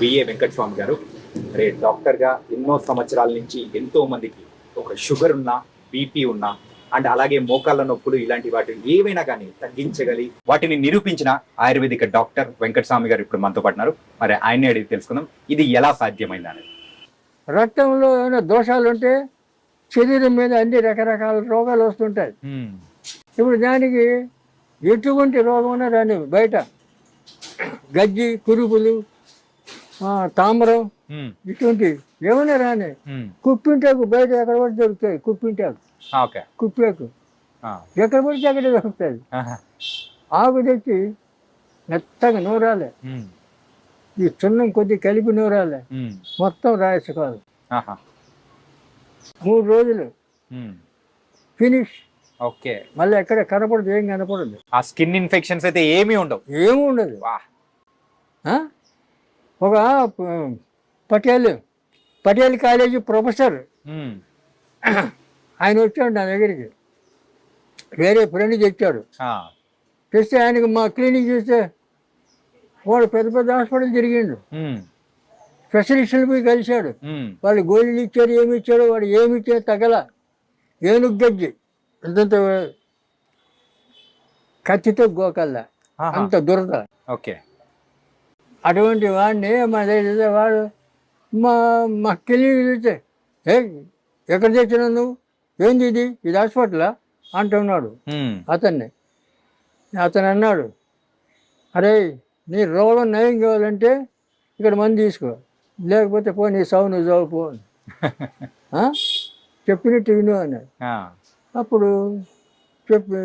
BA Venkataswamy గారు. మరి డాక్టర్గా ఎన్నో సంవత్సరాల నుంచి ఎంతో మందికి ఒక షుగర్ ఉన్నా, బీపీ ఉన్నా అండ్ అలాగే మోకాళ్ళ నొప్పులు ఇలాంటి వాటిని ఏవైనా కానీ తగ్గించగలి వాటిని నిరూపించిన ఆయుర్వేదిక డాక్టర్ వెంకటస్వామి గారు ఇప్పుడు మనతో పాటున్నారు. మరి ఆయన్ని అడిగి తెలుసుకుందాం ఇది ఎలా సాధ్యమైంది అనేది. రక్తంలో ఏమైనా దోషాలు ఉంటే శరీరం మీద అన్ని రకరకాల రోగాలు వస్తుంటాయి. ఇప్పుడు దానికి ఎటువంటి రోగం ఉన్నా రాని బయట గజ్జి, కురుపులు, తామరం ఇటువంటి ఏమైనా రాని కుప్పింటాకు బయట ఎక్కడ పడి దొరుకుతాయి. కుప్పింటాకు, కుప్పేకు ఎక్కడ పడితే అక్కడ దొరుకుతుంది. ఆకు తెచ్చి మెత్తగా నూరాలే, ఈ చున్నం కొద్ది కలిపి నూరాలే, మొత్తం రాసుకోవాలి. 3 రోజులు ఫినిష్. ఓకే, మళ్ళీ ఎక్కడ కనపడదు, ఏం కనపడదు. ఆ స్కిన్ ఇన్ఫెక్షన్స్ అయితే ఏమీ ఉండవు. ఏమీ ఉండదు. ఒక పటేల్ కాలేజీ ప్రొఫెసర్ ఆయన వచ్చాడు నా దగ్గరికి, వేరే ఫ్రెండ్ తెచ్చాడు. తెస్తే ఆయనకి మా క్లినిక్ చూస్తే వాడు పెద్ద పెద్ద హాస్పిటల్ తిరిగిండు, స్పెషలిస్టులు పోయి కలిశాడు. వాళ్ళు గోళీలు ఇచ్చారు, ఏమి ఇచ్చాడు, వాడు ఏమి ఇచ్చాడు తగల. ఏనుగు గజ్జి అంతంత కత్తితో గోకల్లా, అంత దురద. ఓకే, అటువంటి వాడిని మా దగ్గర వాడు మా క్లినిక్ చూస్తే ఎక్కడ తెచ్చినావు నువ్వు, ఏంది ఇది హాస్పిటలా అంటున్నాడు అతన్ని. అతను అన్నాడు, అరే నీ రోగం నయం కావాలంటే ఇక్కడ మంది తీసుకో, లేకపోతే పో నీ సావు నువ్వు చావు పో, చెప్పినట్టు విను అన్నాడు. అప్పుడు చెప్పి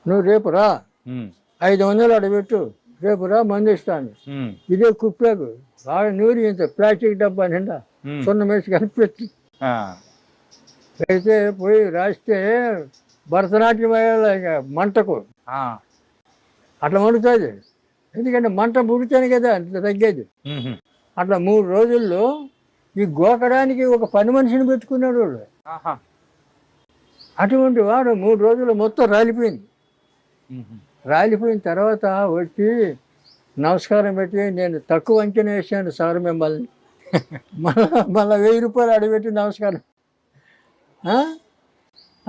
నువ్వు రేపు రా, 500 అడబెట్టు, రేపు రా మంది ఇస్తాను. ఇదే కుప్పేకు బాగా నూరి ఇంత ప్లాస్టిక్ డబ్బా నిండా సున్నం వేసి కనిపెట్టి అయితే పోయి రాస్తే భరతనాట్యం అయ్యేలా మంటకు అట్లా మండుతుంది. ఎందుకంటే మంట పుడితేనే కదా అంత తగ్గేది. అట్లా 3 రోజుల్లో ఈ గోకడానికి ఒక పని మనిషిని పెట్టుకున్నాడు వాడు. అటువంటి వాడు 3 రోజులు మొత్తం రాలిపోయింది. రాలిపోయిన తర్వాత వచ్చి నమస్కారం పెట్టి, నేను తక్కువ అంచనా వేసాను సార్ మిమ్మల్ని, మళ్ళా 1000 రూపాయలు అడిగిపెట్టి నమస్కారం.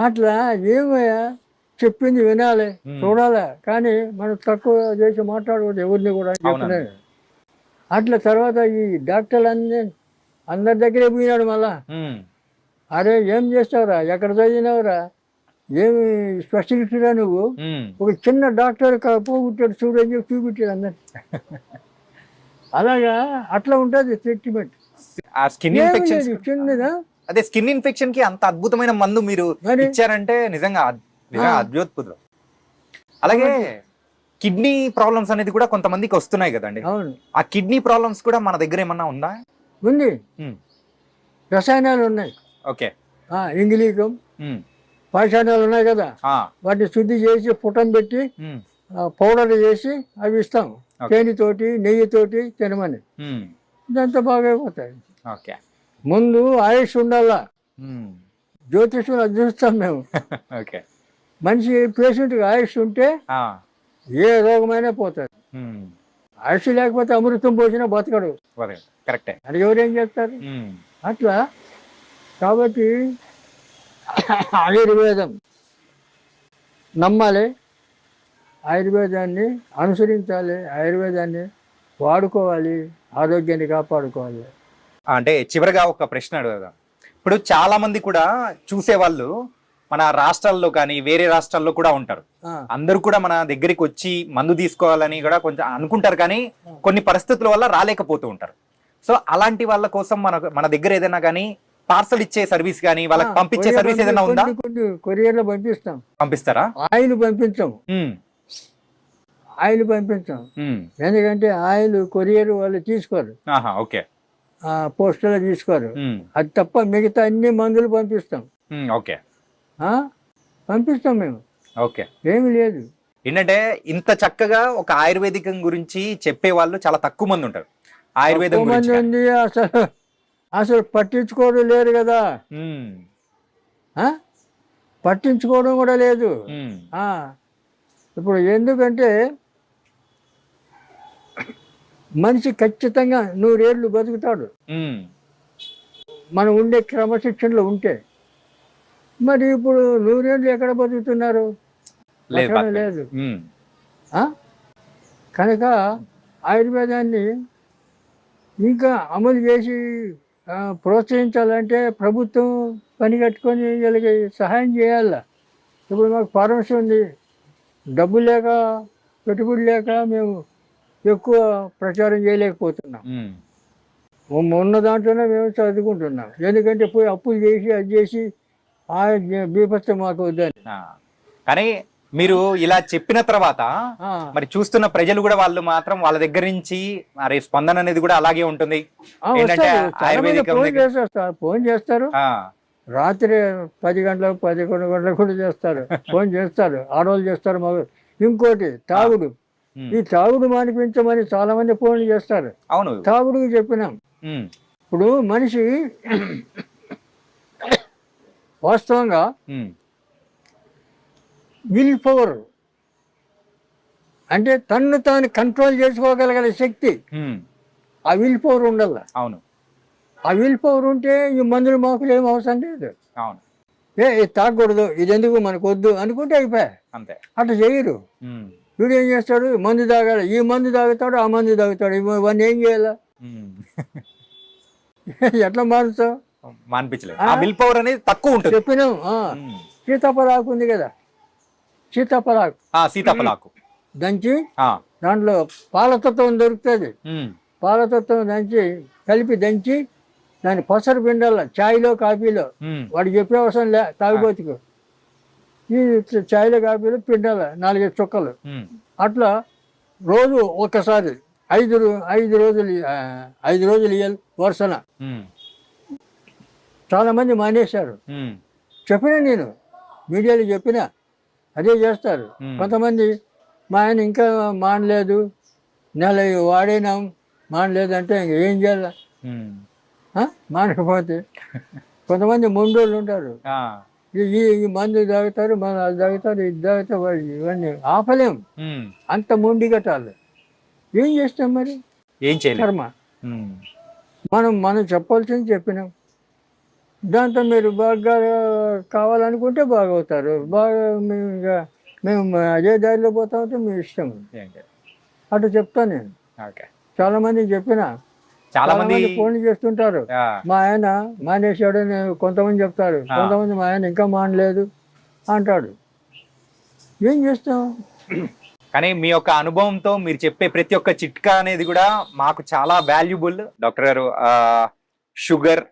అట్లా ఏమయ్యా చెప్పింది వినాలి, చూడాలి, కానీ మనం తక్కువ చేసి మాట్లాడకూడదు ఎవరిని కూడా చెప్పలేదు. అట్లా తర్వాత ఈ డాక్టర్లు అందరి దగ్గరే పోయినాడు. మళ్ళా అరే ఏం చేస్తావురా, ఎక్కడ చదివినావురా, ఏమి స్పెషలిస్ట్గా నువ్వు, ఒక చిన్న డాక్టర్ పోగొట్టాడు చూడని చెప్పి చూపించాడు అందరు. అలాగా అట్లా ఉంటుంది ట్రీట్మెంట్. చిన్నదా అదే స్కిన్ ఇన్ఫెక్షన్ కి అంత అద్భుతమైన మందు మీరు ఇచ్చారంటే నిజంగా అద్భుతం. అలాగే కిడ్నీ ప్రాబ్లమ్స్ అనేది కూడా కొంతమందికి వస్తున్నాయి కదండి. ఆ కిడ్నీ ప్రాబ్లమ్స్ కూడా మన దగ్గర ఏమన్నా ఉందా? ఉంది, రసాయనాలు ఉన్నాయి. ఓకే, ఇంగిలీకం పాషాణాలు ఉన్నాయి కదా, వాటిని శుద్ధి చేసి పుటం పెట్టి పౌడర్ చేసి అవి ఇస్తాం, తేనెతోటి నెయ్యితోటి తినమని. ఇదంతా బాగా అయిపోతాయి. ముందు ఆయుష్ ఉండాలా, జ్యోతిష్యం అది చూస్తాం మేము. మనిషి పేషెంట్కి ఆయుష్ ఉంటే ఏ రోగమైనా పోతుంది. ఆయుష్ లేకపోతే అమృతం పోసినా బతకడు. కరెక్టే, అది ఎవరేం చేస్తారు. అట్లా కాబట్టి ఆయుర్వేదం నమ్మాలి, ఆయుర్వేదాన్ని అనుసరించాలి, ఆయుర్వేదాన్ని వాడుకోవాలి, ఆరోగ్యాన్ని కాపాడుకోవాలి. అంటే చివరిగా ఒక ప్రశ్న అడుగుదాం. ఇప్పుడు చాలా మంది కూడా చూసేవాళ్ళు మన రాష్ట్రాల్లో కానీ వేరే రాష్ట్రాల్లో కూడా ఉంటారు. అందరూ కూడా మన దగ్గరికి వచ్చి మందు తీసుకోవాలని కూడా కొంచెం అనుకుంటారు, కానీ కొన్ని పరిస్థితుల వల్ల రాలేకపోతూ ఉంటారు. సో అలాంటి వాళ్ళ కోసం మన దగ్గర ఏదైనా కానీ పార్సల్ ఇచ్చే సర్వీస్ కానీ వాళ్ళకి పంపించే సర్వీస్ ఏదైనా ఉందా? కొరియర్ లో పంపిస్తాం. పంపిస్తారా? ఆయిల్ పంపించాం, ఆయిల్ పంపించాం. ఎందుకంటే ఆయిల్ కొరియర్ వాళ్ళు తీసుకోరు, ఓకే, పోస్టల్ తీసుకోరు. అది తప్ప మిగతా అన్ని మందులు పంపిస్తాం. ఓకే, పంపిస్తాం మేము. ఓకే, ఏమి లేదు. ఏంటంటే ఇంత చక్కగా ఒక ఆయుర్వేదికం గురించి చెప్పే వాళ్ళు చాలా తక్కువ మంది ఉంటారు. ఆయుర్వేదం మంది ఉంది, అసలు పట్టించుకోవడం లేరు కదా, పట్టించుకోవడం కూడా లేదు. ఇప్పుడు ఎందుకంటే మనిషి ఖచ్చితంగా 100 ఏళ్ళు బతుకుతాడు మనం ఉండే క్రమశిక్షణలో ఉంటే. మరి ఇప్పుడు 100 ఏళ్ళు ఎక్కడ బతుకుతున్నారు? ఎక్కడ లేదు. కనుక ఆయుర్వేదాన్ని ఇంకా అమలు చేసి ప్రోత్సహించాలంటే ప్రభుత్వం పని కట్టుకొని వీళ్ళకి సహాయం చేయాల. ఇప్పుడు మాకు ఫార్మసీ ఉంది, డబ్బు లేక పెట్టుబడి లేక మేము ఎక్కువ ప్రచారం చేయలేకపోతున్నాం. ఉన్న దాంట్లోనే మేము చదువుకుంటున్నాం. ఎందుకంటే పోయి అప్పులు చేసి అది చేసి ఆ బీభత్సం మాకు వద్దని. కానీ మీరు ఇలా చెప్పిన తర్వాత మరి చూస్తున్న ప్రజలు కూడా వాళ్ళు మాత్రం వాళ్ళ దగ్గర నుంచి మరి స్పందన అనేది కూడా అలాగే ఉంటుంది. ఫోన్ చేస్తారు రాత్రి 10 గంటలకు 11 గంటలకు కూడా చేస్తారు. ఫోన్ చేస్తారు, ఆడవాళ్ళు చేస్తారు, మగ. ఇంకోటి తాగుడు. ఈ తాగుడు మానిపించమని చాలా మంది ఫోన్లు చేస్తారు. అవును, తాగుడుకి చెప్పినాం. ఇప్పుడు మనిషి వాస్తవంగా విల్ పవర్ అంటే తన్ను తాను కంట్రోల్ చేసుకోగలిగే శక్తి, ఆ విల్ పవర్ ఉండాల. అవును, ఆ విల్ పవర్ ఉంటే ఈ మందులు మాకులు ఏం అవసరం లేదు. అవును, ఇది తాగకూడదు, ఇది ఎందుకు మనకు వద్దు అనుకుంటే అయిపోయా. అంతే. అట్లా చేయరు. వీడు ఏం చేస్తాడు? మందు తాగాలి, ఈ మందు తాగుతాడు, ఆ మందు తాగుతాడు. ఇవన్నీ ఏం చేయాలా? ఎట్లా మారుతావు? విల్ పవర్ అనేది తక్కువ ఉంటుంది. చెప్పినాం. సీతాఫలాకు ఉంది కదా, సీతాఫలాకు దంచి దాంట్లో పాలతత్వం దొరుకుతుంది. పాలతత్వం కలిపి దంచి దాన్ని పసరు పిండాల చాయ్లో కాఫీలో. వాడికి చెప్పే అవసరం లే తాగుబోతుకు. ఈ చాయ్లో కాఫీలో పిండాల 4-5 చుక్కలు. అట్లా రోజు ఒక్కసారి 5 రోజులు ఇయ్యాలి వరుసన. చాలా మంది మానేశారు. చెప్పినా నేను మీడియాలో చెప్పినా అదే చేస్తారు. కొంతమంది మా ఆయన ఇంకా మానలేదు, నెల వాడేనాం మానలేదు అంటే ఇంక ఏం చేయాలి? మానకపోతే కొంతమంది మొండోళ్ళు ఉంటారు. ఈ మందు తాగుతారు, అది తాగుతారు, ఇది తాగుతారు. ఇవన్నీ ఆపలేం, అంత మొండి కట్టాలి. ఏం చేస్తాం మరి? ఏం చేయాలి? కర్మ. మనం చెప్పాల్సింది చెప్పినాం. దాంతో మీరు బాగా కావాలనుకుంటే బాగవుతారు. బాగా మేము అదే దారిలో పోతా ఉంటే మీ ఇష్టం. అటు చెప్తాను నేను. చాలా మందికి చెప్పిన, చాలా మంది ఫోన్లు చేస్తుంటారు. మా ఆయన మానేశాడు అని కొంతమంది చెప్తారు, కొంతమంది మా ఆయన ఇంకా మానలేదు అంటాడు. ఏం చేస్తాం? కానీ మీ యొక్క అనుభవంతో మీరు చెప్పే ప్రతి ఒక్క చిట్కా అనేది కూడా మాకు చాలా వాల్యుబుల్. డాక్టర్ గారు, షుగర్,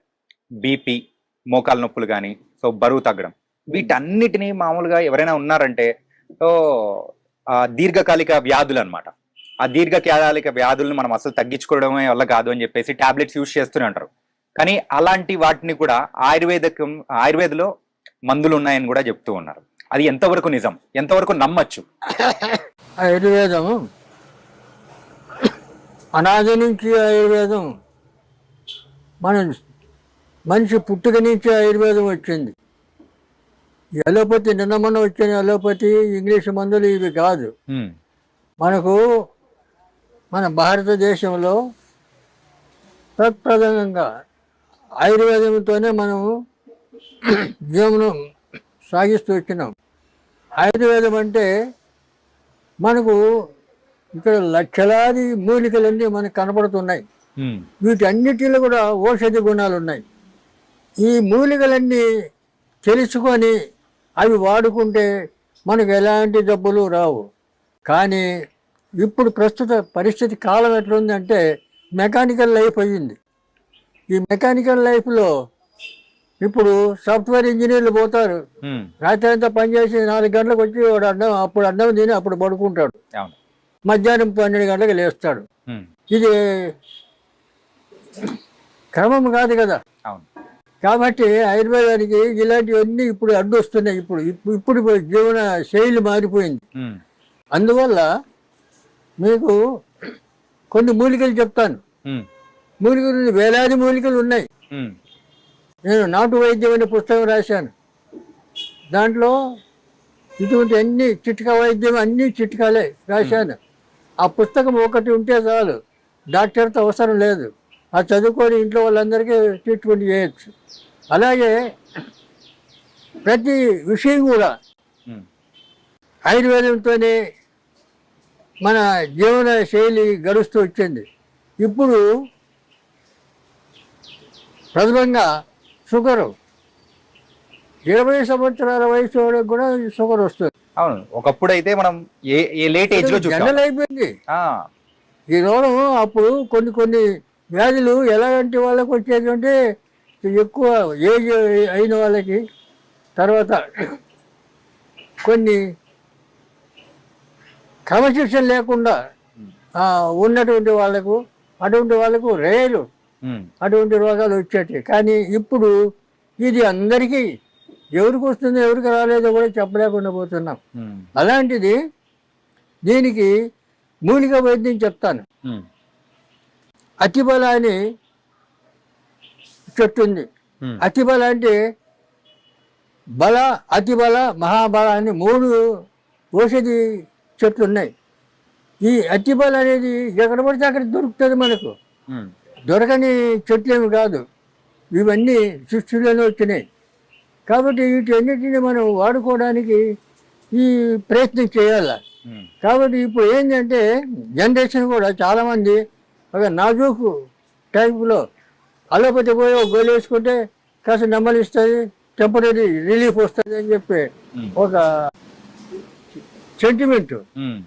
బీపీ, మోకాలు నొప్పులు కానీ, సో బరువు తగ్గడం, వీటన్నిటినీ మామూలుగా ఎవరైనా ఉన్నారంటే దీర్ఘకాలిక వ్యాధులు అనమాట. ఆ దీర్ఘకాలిక వ్యాధులను మనం అసలు తగ్గించుకోవడమే వల్ల కాదు అని చెప్పేసి టాబ్లెట్స్ యూజ్ చేస్తూనే ఉంటారు. కానీ అలాంటి వాటిని కూడా ఆయుర్వేదలో మందులు ఉన్నాయని కూడా చెప్తూ ఉన్నారు. అది ఎంతవరకు నిజం, ఎంతవరకు నమ్మచ్చు? ఆయుర్వేదం అనాది నుంచి ఆయుర్వేదం, మనిషి పుట్టుక నుంచి ఆయుర్వేదం వచ్చింది. అలోపతి నిన్న మొన్న వచ్చిన అలోపతి, ఇంగ్లీష్ మందులు ఇవి కాదు. మనకు మన భారతదేశంలో ప్రప్రథమంగా ఆయుర్వేదంతోనే మనము జీవనం సాగిస్తూ వచ్చినాం. ఆయుర్వేదం అంటే మనకు ఇక్కడ లక్షలాది మూలికలన్నీ మనకు కనపడుతున్నాయి. వీటన్నిటిలో కూడా ఔషధ గుణాలు ఉన్నాయి. ఈ మూలికలన్నీ తెలుసుకొని అవి వాడుకుంటే మనకు ఎలాంటి జబ్బులు రావు. కానీ ఇప్పుడు ప్రస్తుత పరిస్థితి కాలం ఎట్లుందంటే మెకానికల్ లైఫ్ అయ్యింది. ఈ మెకానికల్ లైఫ్లో ఇప్పుడు సాఫ్ట్వేర్ ఇంజనీర్లు పోతారు, రాత్రి అంతా పనిచేసి 4 గంటలకు వచ్చి వాడు అప్పుడు అన్నం తిని అప్పుడు పడుకుంటాడు, మధ్యాహ్నం 12 గంటలకు లేస్తాడు. ఇది క్రమం కాదు కదా. కాబట్టి ఆయుర్వేదానికి ఇలాంటివన్నీ ఇప్పుడు అడ్డు వస్తున్నాయి. ఇప్పుడు జీవన శైలి మారిపోయింది. అందువల్ల మీకు కొన్ని మూలికలు చెప్తాను. మూలికలు వేలాది మూలికలు ఉన్నాయి. నేను నాటు వైద్యం అనే పుస్తకం రాశాను. దాంట్లో ఇటువంటి అన్ని చిట్కా వైద్యం, అన్ని చిట్కాలే రాశాను. ఆ పుస్తకం ఒకటి ఉంటే చాలు, డాక్టర్తో అవసరం లేదు, ఆ చదువుకొని ఇంట్లో వాళ్ళందరికీ ట్రీట్మెంట్ చేయొచ్చు. అలాగే ప్రతి విషయం కూడా ఉమ్, ఆయుర్వేదంతోనే మన జీవన శైలి గడుస్తూ వచ్చింది. ఇప్పుడు ప్రథమంగా షుగరు 20 సంవత్సరాల వయసు వాళ్ళకి కూడా షుగర్ వస్తుంది. అవును, ఒకప్పుడు అయితే మనం ఏ లేట్ ఏజ్ లో చూసాం. జనరల్ అయిపోయింది ఆ, ఈ రోగం. అప్పుడు కొన్ని వ్యాధులు ఎలాంటి వాళ్ళకి వచ్చేది అంటే ఎక్కువ ఏజ్ అయిన వాళ్ళకి, తర్వాత కొన్ని క్రమశిక్షణ లేకుండా ఉన్నటువంటి వాళ్ళకు, అటువంటి వాళ్ళకు రేరు ఉమ్, అటువంటి రోగాలు వచ్చేటి. కానీ ఇప్పుడు ఇది అందరికీ ఎవరికి వస్తుందో ఎవరికి రాలేదో కూడా చెప్పలేకుండా పోతున్నాం. ఉమ్, అలాంటిది దీనికి మూలిక వైద్యం చెప్తాను. ఉమ్, అతిబల అని చెట్టు ఉంది. ఉమ్, అతిబల అంటే బల, అతిబల, మహాబల అని 3 ఔషధి చెట్లు ఉన్నాయి. ఈ అతిబల అనేది ఎక్కడ పడితే అక్కడ దొరుకుతుంది మనకు. ఉమ్, దొరకని చెట్లేమి కాదు, ఇవన్నీ సృష్టిలోనే వచ్చినాయి. కాబట్టి వీటన్నిటిని మనం వాడుకోవడానికి ఈ ప్రయత్నం చేయాలి. ఉమ్, కాబట్టి ఇప్పుడు ఏంటంటే జనరేషన్ కూడా చాలామంది ఒక నాజూకు టైపులో అలోపతి పోయి ఒక గోలు వేసుకుంటే కాస్త నెమ్మది ఇస్తుంది, టెంపరీ రిలీఫ్ వస్తుంది అని చెప్పి ఒక సెంటిమెంట్. ఉమ్,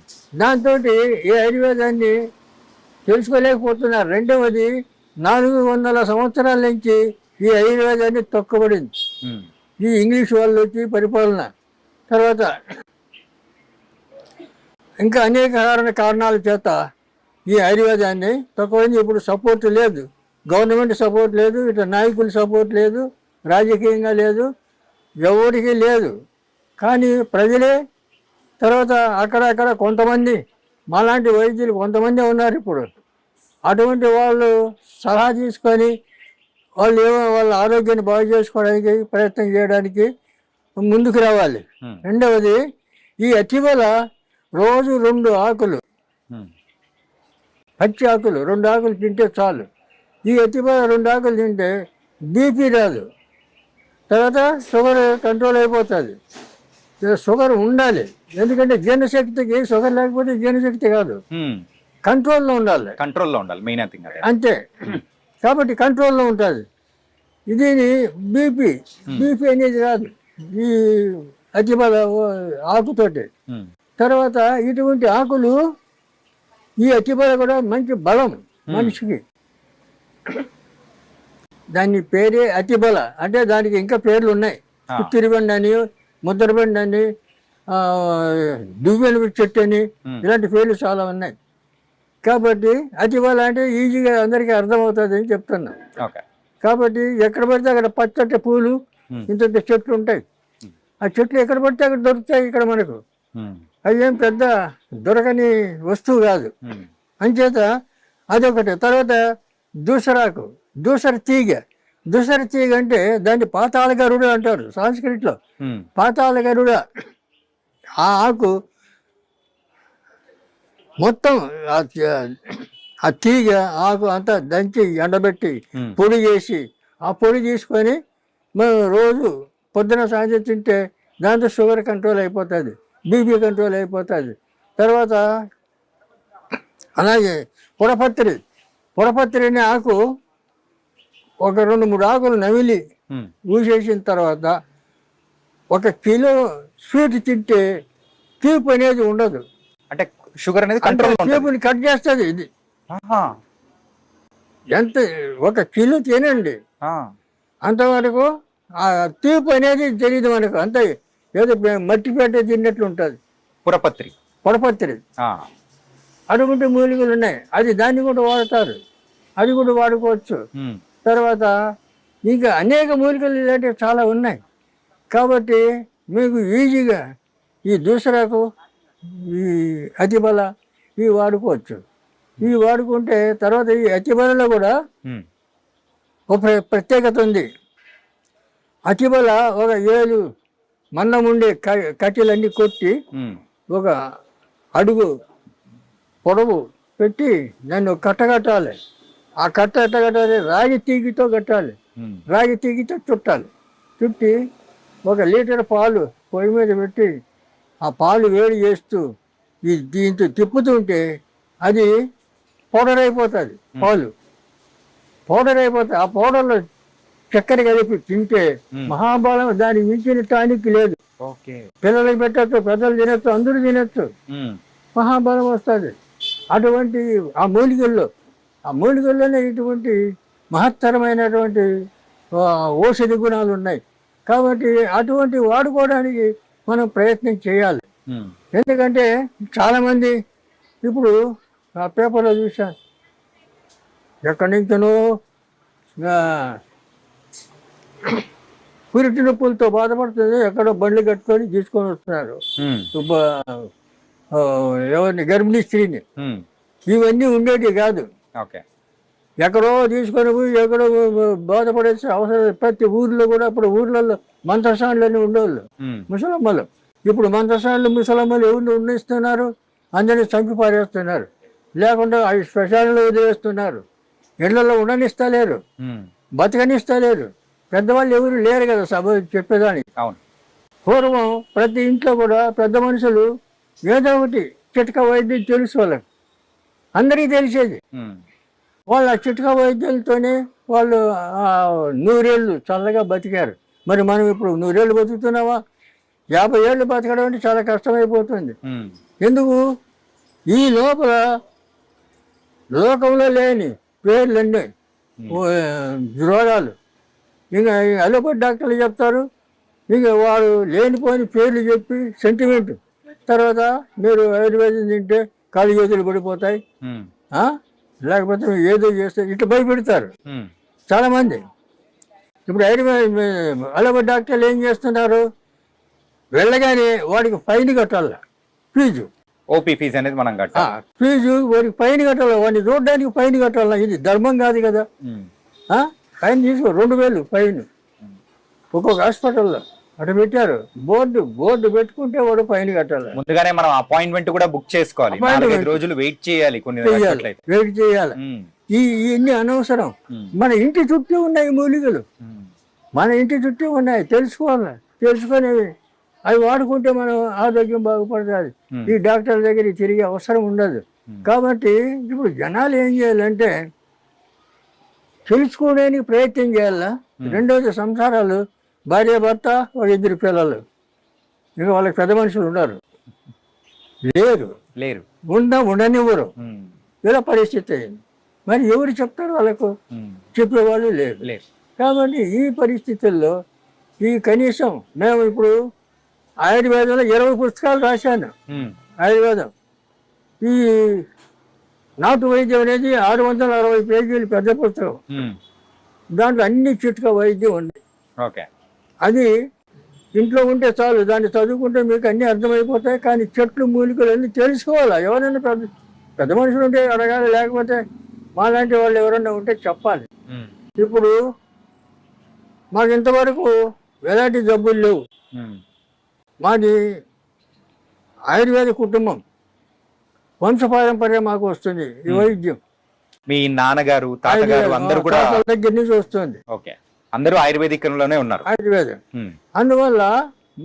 దాంతో ఈ ఆయుర్వేదాన్ని తెలుసుకోలేకపోతున్నారు. రెండవది 400 సంవత్సరాల నుంచి ఈ ఆయుర్వేదాన్ని తొక్కబడింది. ఉమ్, ఈ ఇంగ్లీష్ వాళ్ళు వచ్చి పరిపాలన తర్వాత ఇంకా అనేక కారణాల చేత ఈ ఆయుర్వేదాన్ని తక్కువైంది. ఇప్పుడు సపోర్ట్ లేదు, గవర్నమెంట్ సపోర్ట్ లేదు, ఇట్లా నాయకుల సపోర్ట్ లేదు, రాజకీయంగా లేదు, ఎవరికి లేదు. కానీ ప్రజలే, తర్వాత అక్కడక్కడ కొంతమంది మాలాంటి వైద్యులు కొంతమంది ఉన్నారు ఇప్పుడు. అటువంటి వాళ్ళు సలహా తీసుకొని వాళ్ళు వాళ్ళ ఆరోగ్యాన్ని బాగు చేసుకోవడానికి ప్రయత్నం చేయడానికి ముందుకు రావాలి. రెండవది ఈ అతిబల రోజు 2 ఆకులు, పచ్చి ఆకులు 2 ఆకులు తింటే చాలు. ఈ అతిబల 2 ఆకులు తింటే బీపీ రాదు, తర్వాత షుగర్ కంట్రోల్ అయిపోతుంది. షుగర్ ఉండాలి, ఎందుకంటే జీర్ణశక్తికి షుగర్ లేకపోతే జీర్ణశక్తి కాదు, కంట్రోల్లో ఉండాలి. కంట్రోల్లో ఉండాలి మెయిన్ థింగ్ అంతే. కాబట్టి కంట్రోల్లో ఉంటుంది. దీని బీపీ అనేది రాదు ఈ అతిబల ఆకుతోటి. తర్వాత ఇటువంటి ఆకులు, ఈ అతిబల కూడా మంచి బలం మనిషికి. దాని పేరే అతిబల, అంటే దానికి ఇంకా పేర్లు ఉన్నాయి. తిరుబండి అని, ముద్రబండి అని, దువ్వెన చెట్టు అని, ఇలాంటి పేర్లు చాలా ఉన్నాయి. కాబట్టి అతిబల అంటే ఈజీగా అందరికీ అర్థమవుతుంది అని చెప్తున్నా. కాబట్టి ఎక్కడ పడితే అక్కడ పచ్చటి పూలు ఇంత చెట్లు ఉంటాయి. ఆ చెట్లు ఎక్కడ పడితే అక్కడ దొరుకుతాయి ఇక్కడ మనకు. అవి ఏం పెద్ద దొరకని వస్తువు కాదు. అంచేత అదొకటి. తర్వాత దూసరాకు, దూసర తీగ అంటే దాన్ని పాతాళ గరుడ అంటారు సంస్కృతిలో. పాతాళ గరుడ ఆ ఆకు మొత్తం ఆ తీగ ఆకు అంతా దంచి ఎండబెట్టి పొడి చేసి ఆ పొడి తీసుకొని మనం రోజు పొద్దున సాయంత్రం తింటే దాంతో షుగర్ కంట్రోల్ అయిపోతుంది, బీపీ కంట్రోల్ అయిపోతుంది. తర్వాత అలాగే పొడపత్రి అనే ఆకు ఒక 2-3 ఆకులు నమిలి ఊసేసిన తర్వాత 1 కిలో స్వీట్ తింటే తీపి అనేది ఉండదు. అంటే షుగర్ అనేది కంట్రోల్ తీపిని కట్ చేస్తుంది ఇది. ఎంత 1 కిలో తినండి, అంతవరకు ఆ తీపి అనేది తెలియదు మనకు. అంతే ఏదో మట్టి పెట్టే తిన్నట్లు ఉంటుంది. పొడపత్రి అటువంటి మూలికలు ఉన్నాయి, అది దాన్ని కూడా వాడతారు, అది కూడా వాడుకోవచ్చు. తర్వాత ఇంకా అనేక మూలికలు ఇలాంటివి చాలా ఉన్నాయి. కాబట్టి మీకు ఈజీగా ఈ దూసరాకు, ఈ అతిబల ఇవి వాడుకోవచ్చు. ఇవి వాడుకుంటే తర్వాత ఈ అతిబలలో కూడా ఒక ప్రత్యేకత ఉంది. అతిబల ఒక 7 మందం ఉండే కట్టెలన్నీ కొట్టి 1 అడుగు పొడవు పెట్టి దాన్ని ఒక కట్ట కట్టాలి. ఆ కట్ట ఎట్ట కట్టాలి? రాగి తీగితో కట్టాలి. రాగి తీగితో చుట్టాలి. చుట్టి 1 లీటర్ పాలు పొయ్యి మీద పెట్టి ఆ పాలు వేడి చేస్తూ దీంతో తిప్పుతుంటే అది పౌడర్ అయిపోతుంది. పాలు పౌడర్ అయిపోతుంది. ఆ పౌడర్లో చక్కెర కలిపి తింటే మహాబలం. దానికి మించిన టానిక్ లేదు. పిల్లలకి పెట్టచ్చు, పెద్దలు తినచ్చు, అందరూ తినచ్చు. మహాబలం వస్తుంది. అటువంటి ఆ మూలికల్లోనే ఇటువంటి మహత్తరమైనటువంటి ఔషధి గుణాలు ఉన్నాయి. కాబట్టి అటువంటి వాడుకోవడానికి మనం ప్రయత్నం చేయాలి. ఎందుకంటే చాలామంది ఇప్పుడు ఆ పేపర్లో చూశాను, ఎక్కడి నుంచో పురిటి నొప్పులతో బాధపడుతుంది, ఎక్కడో బండ్లు కట్టుకొని తీసుకొని వస్తున్నారు ఎవరిని, గర్భిణీ స్త్రీని. ఇవన్నీ ఉండేవి కాదు. ఎక్కడో తీసుకొని పోయి ఎక్కడో బాధపడేసి అవసరం. ప్రతి ఊర్లో కూడా ఇప్పుడు ఊర్లలో మంత్రసానులన్నీ ఉండేవాళ్ళు ముసలమ్మలు. ఇప్పుడు మంత్రసానులు ముసలమ్మలు ఎవరిని ఉండిస్తున్నారు? అందరినీ చంపి పారేస్తున్నారు. లేకుండా అవి శ్మశానంలో వదిలేస్తున్నారు. ఇళ్లలో ఉండనిస్తలేరు, బతకనిస్తలేరు. పెద్దవాళ్ళు ఎవరు లేరు కదా సభ చెప్పేదానికి. పూర్వం ప్రతి ఇంట్లో కూడా పెద్ద మనుషులు ఏదో ఒకటి చిట్కా వైద్యం తెలుసు వాళ్ళకి, అందరికీ తెలిసేది. వాళ్ళ చిట్కా వైద్యులతోనే వాళ్ళు 100 ఏళ్ళు చల్లగా బతికారు. మరి మనం ఇప్పుడు 100 ఏళ్ళు బతుకుతున్నావా? 50 ఏళ్ళు బతకడం అంటే చాలా కష్టమైపోతుంది. ఎందుకు? ఈ లోపల లోకంలో లేని పేర్లన్నీ రోగాలు. ఇంకా అలోపతి డాక్టర్లు చెప్తారు, ఇక వాడు లేనిపోని పేర్లు చెప్పి సెంటిమెంట్. తర్వాత మీరు ఆయుర్వేదం తింటే కాళ్ళు చేతులు పడిపోతాయి, లేకపోతే ఏదో చేస్తే ఇట్లా భయపెడతారు చాలామంది. ఇప్పుడు అలోపతి డాక్టర్లు ఏం చేస్తున్నారు? వెళ్ళగానే వాడికి ఫైన్ కట్టాలి, ఫీజు. ఓపీ ఫీజు అనేది మనం కట్టాలి. ఫీజు వాడికి ఫైన్ కట్టాలి, వాడిని చూడడానికి ఫైన్ కట్టాలి. ఇది ధర్మం కాదు కదా. ఫైన్ తీసుకో, 2000 ఫైన్ ఒక్కొక్క హాస్పిటల్లో అటు పెట్టారు. బోర్డు పెట్టుకుంటే వాడు ఫైన్ కట్టాలి. ముందుగానే మనం అపాయింట్మెంట్ కూడా బుక్ చేసుకోవాలి. 4-5 రోజులు వెయిట్ చేయాలి. వెయిట్ చేయాలి. ఇవన్నీ అనవసరం. మన ఇంటి చుట్టూ ఉన్నాయి మూలికలు, మన ఇంటి చుట్టూ ఉన్నాయి. తెలుసుకోవాలి. తెలుసుకొని అవి వాడుకుంటే మనం ఆరోగ్యం బాగుపడుతుంది. ఈ డాక్టర్ దగ్గరికి తిరిగే అవసరం ఉండదు. కాబట్టి ఇప్పుడు జనాలు ఏం చేయాలంటే తెలుసుకోవడానికి ప్రయత్నం చేయాలా. రెండోది సంసారాలు, భార్య భర్త, 2 పిల్లలు. ఇంకా వాళ్ళకి పెద్ద మనుషులు ఉన్నారు లేరు ఉండనివ్వరు. ఇలా పరిస్థితి అయింది. మరి ఎవరు చెప్తారు? వాళ్ళకు చెప్పేవాళ్ళు లేరు. కాబట్టి ఈ పరిస్థితుల్లో ఈ కనీసం మేము ఇప్పుడు ఆయుర్వేదంలో 20 పుస్తకాలు రాశాను. ఆయుర్వేదం ఈ నాటు వైద్యం అనేది 660 పేజీలు పెద్ద పుస్తకం. దాంట్లో అన్ని చిట్కా వైద్యం ఉంది. అది ఇంట్లో ఉంటే చాలు, దాన్ని చదువుకుంటే మీకు అన్నీ అర్థమైపోతాయి. కానీ చెట్లు మూలికలు అన్నీ తెలుసుకోవాలి. ఎవరైనా పెద్ద మనుషులు ఉంటే అడగాలి, లేకపోతే మాలాంటి వాళ్ళు ఎవరైనా ఉంటే చెప్పాలి. ఇప్పుడు మాకు ఇంతవరకు ఎలాంటి జబ్బులు లేవు. మాది ఆయుర్వేద కుటుంబం, వంశపారంపర్య మాకు వస్తుంది ఈ వైద్యం. మీ నాన్నగారు, తాతగారు అందరూ కూడా దగ్గర నుంచి వస్తుంది. అందరూ ఆయుర్వేదికంలోనే ఉన్నారు. ఆయుర్వేదం. అందువల్ల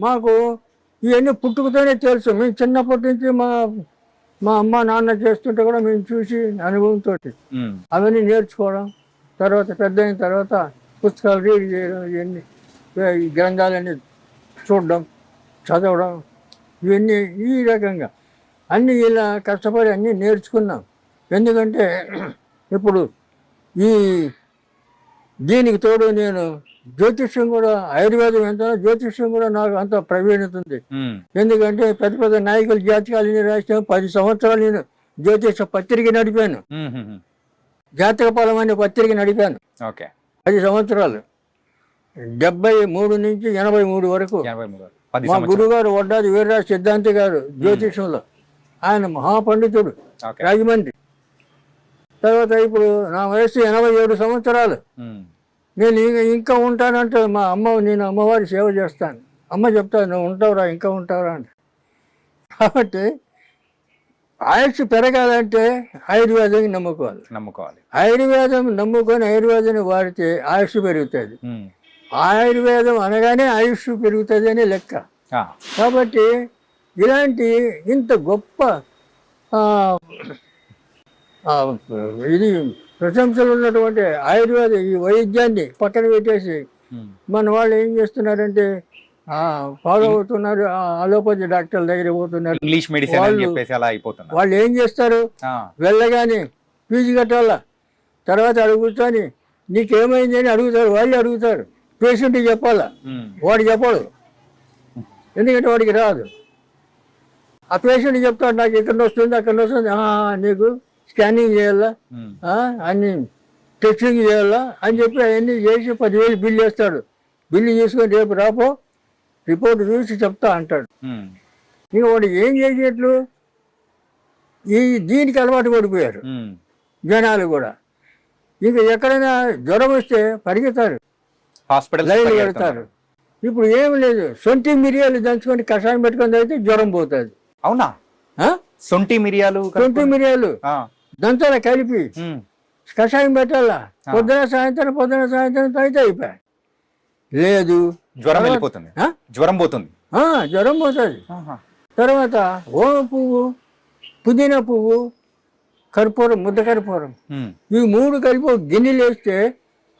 మాకు ఇవన్నీ పుట్టుకతోనే తెలుసు. మేము చిన్నప్పటి నుంచి మా అమ్మ నాన్న చేస్తుంటే కూడా మేము చూసి అనుభవంతో అవన్నీ నేర్చుకోవడం. తర్వాత పెద్ద అయిన తర్వాత పుస్తకాలు రీడ్ చేయడం, ఇవన్నీ ఈ గ్రంథాలన్నీ చూడడం, చదవడం, ఇవన్నీ ఈ రకంగా అన్నీ ఇలా కష్టపడి అన్నీ నేర్చుకున్నాం. ఎందుకంటే ఇప్పుడు దీనికి తోడు నేను జ్యోతిష్యం కూడా, ఆయుర్వేదం ఎంత జ్యోతిష్యం కూడా నాకు అంత ప్రవీణత ఉంది. ఎందుకంటే పెద్ద పెద్ద నాయకులు జాతకాలు రాసిన 10 సంవత్సరాలు నేను జ్యోతిష పత్రిక నడిపాను. జాతక ఫలం అనే పత్రిక నడిపాను 10 సంవత్సరాలు. 73 నుంచి 83 వరకు. మా గురుగారు వడ్డాది వీర్రాజు సిద్ధాంతి గారు జ్యోతిషంలో, ఆయన మహాపండితుడు, రాజమండ్రి. తర్వాత ఇప్పుడు నా వయసు 87 సంవత్సరాలు. నేను ఇంకా ఉంటానంటే నేను అమ్మవారి సేవ చేస్తాను. అమ్మ చెప్తాను, నువ్వు ఉంటావురా, ఇంకా ఉంటావురా అని. కాబట్టి ఆయుష్ పెరగాలంటే ఆయుర్వేదం నమ్ముకోవాలి. ఆయుర్వేదం నమ్ముకొని ఆయుర్వేదాన్ని వాడితే ఆయుష్ పెరుగుతుంది. ఆయుర్వేదం అనగానే ఆయుష్ పెరుగుతుంది అని లెక్క. కాబట్టి ఇలాంటి ఇంత గొప్ప ఇది ప్రశంసలు ఉన్నటువంటి ఆయుర్వేద ఈ వైద్యాన్ని పక్కన పెట్టేసి మన వాళ్ళు ఏం చేస్తున్నారంటే ఫాలో అవుతున్నారు, అలోపతి డాక్టర్ల దగ్గర పోతున్నారు, ఇంగ్లీష్ మెడిసిన్ అని చెప్పేసి అలా అయిపోతున్నారు. వాళ్ళు ఏం చేస్తారు, వెళ్ళగానే ఫీజు కట్టాలా, తర్వాత అడుగుతాని నీకేమైంది అని అడుగుతారు. వాళ్ళు అడుగుతారు, పేషెంట్కి చెప్పాలా, వాడు చెప్పడు, ఎందుకంటే వాడికి రాదు. ఆ పేషెంట్ చెప్తాడు నాకు ఇక్కడ వస్తుంది అక్కడ వస్తుంది, నీకు స్కానింగ్ చేయాలా, అన్ని టెస్టింగ్ చేయాలా అని చెప్పి అవన్నీ చేసి 10,000 బిల్లు వేస్తాడు. బిల్లు చేసుకొని రేపు రాపో రిపోర్ట్ చూసి చెప్తా అంటాడు. ఇక వాడు ఏం చేసేట్లు దీనికి అలవాటు పడిపోయారు జనాలు కూడా. ఇక ఎక్కడైనా జ్వరం వస్తే పరిగెత్తారు, లైన్ పెడతారు. ఇప్పుడు ఏం లేదు, సొంటి మిరియాలు దంచుకొని కషాయం పెట్టుకొని అయితే జ్వరం పోతుంది. అవునా? సొంటి మిరియాలు దంచాల కలిపి కషాయం పెట్టాలా, పొద్దున సాయంత్రం అయితే అయిపోయాయి. లేదు జ్వరం వెళ్ళిపోతుంది, జ్వరం పోతుంది. తర్వాత ఓమ పువ్వు, పుదీనా పువ్వు, కర్పూరం, ముద్ద కర్పూరం, ఈ 3 కలిపి గిన్నెలు వేస్తే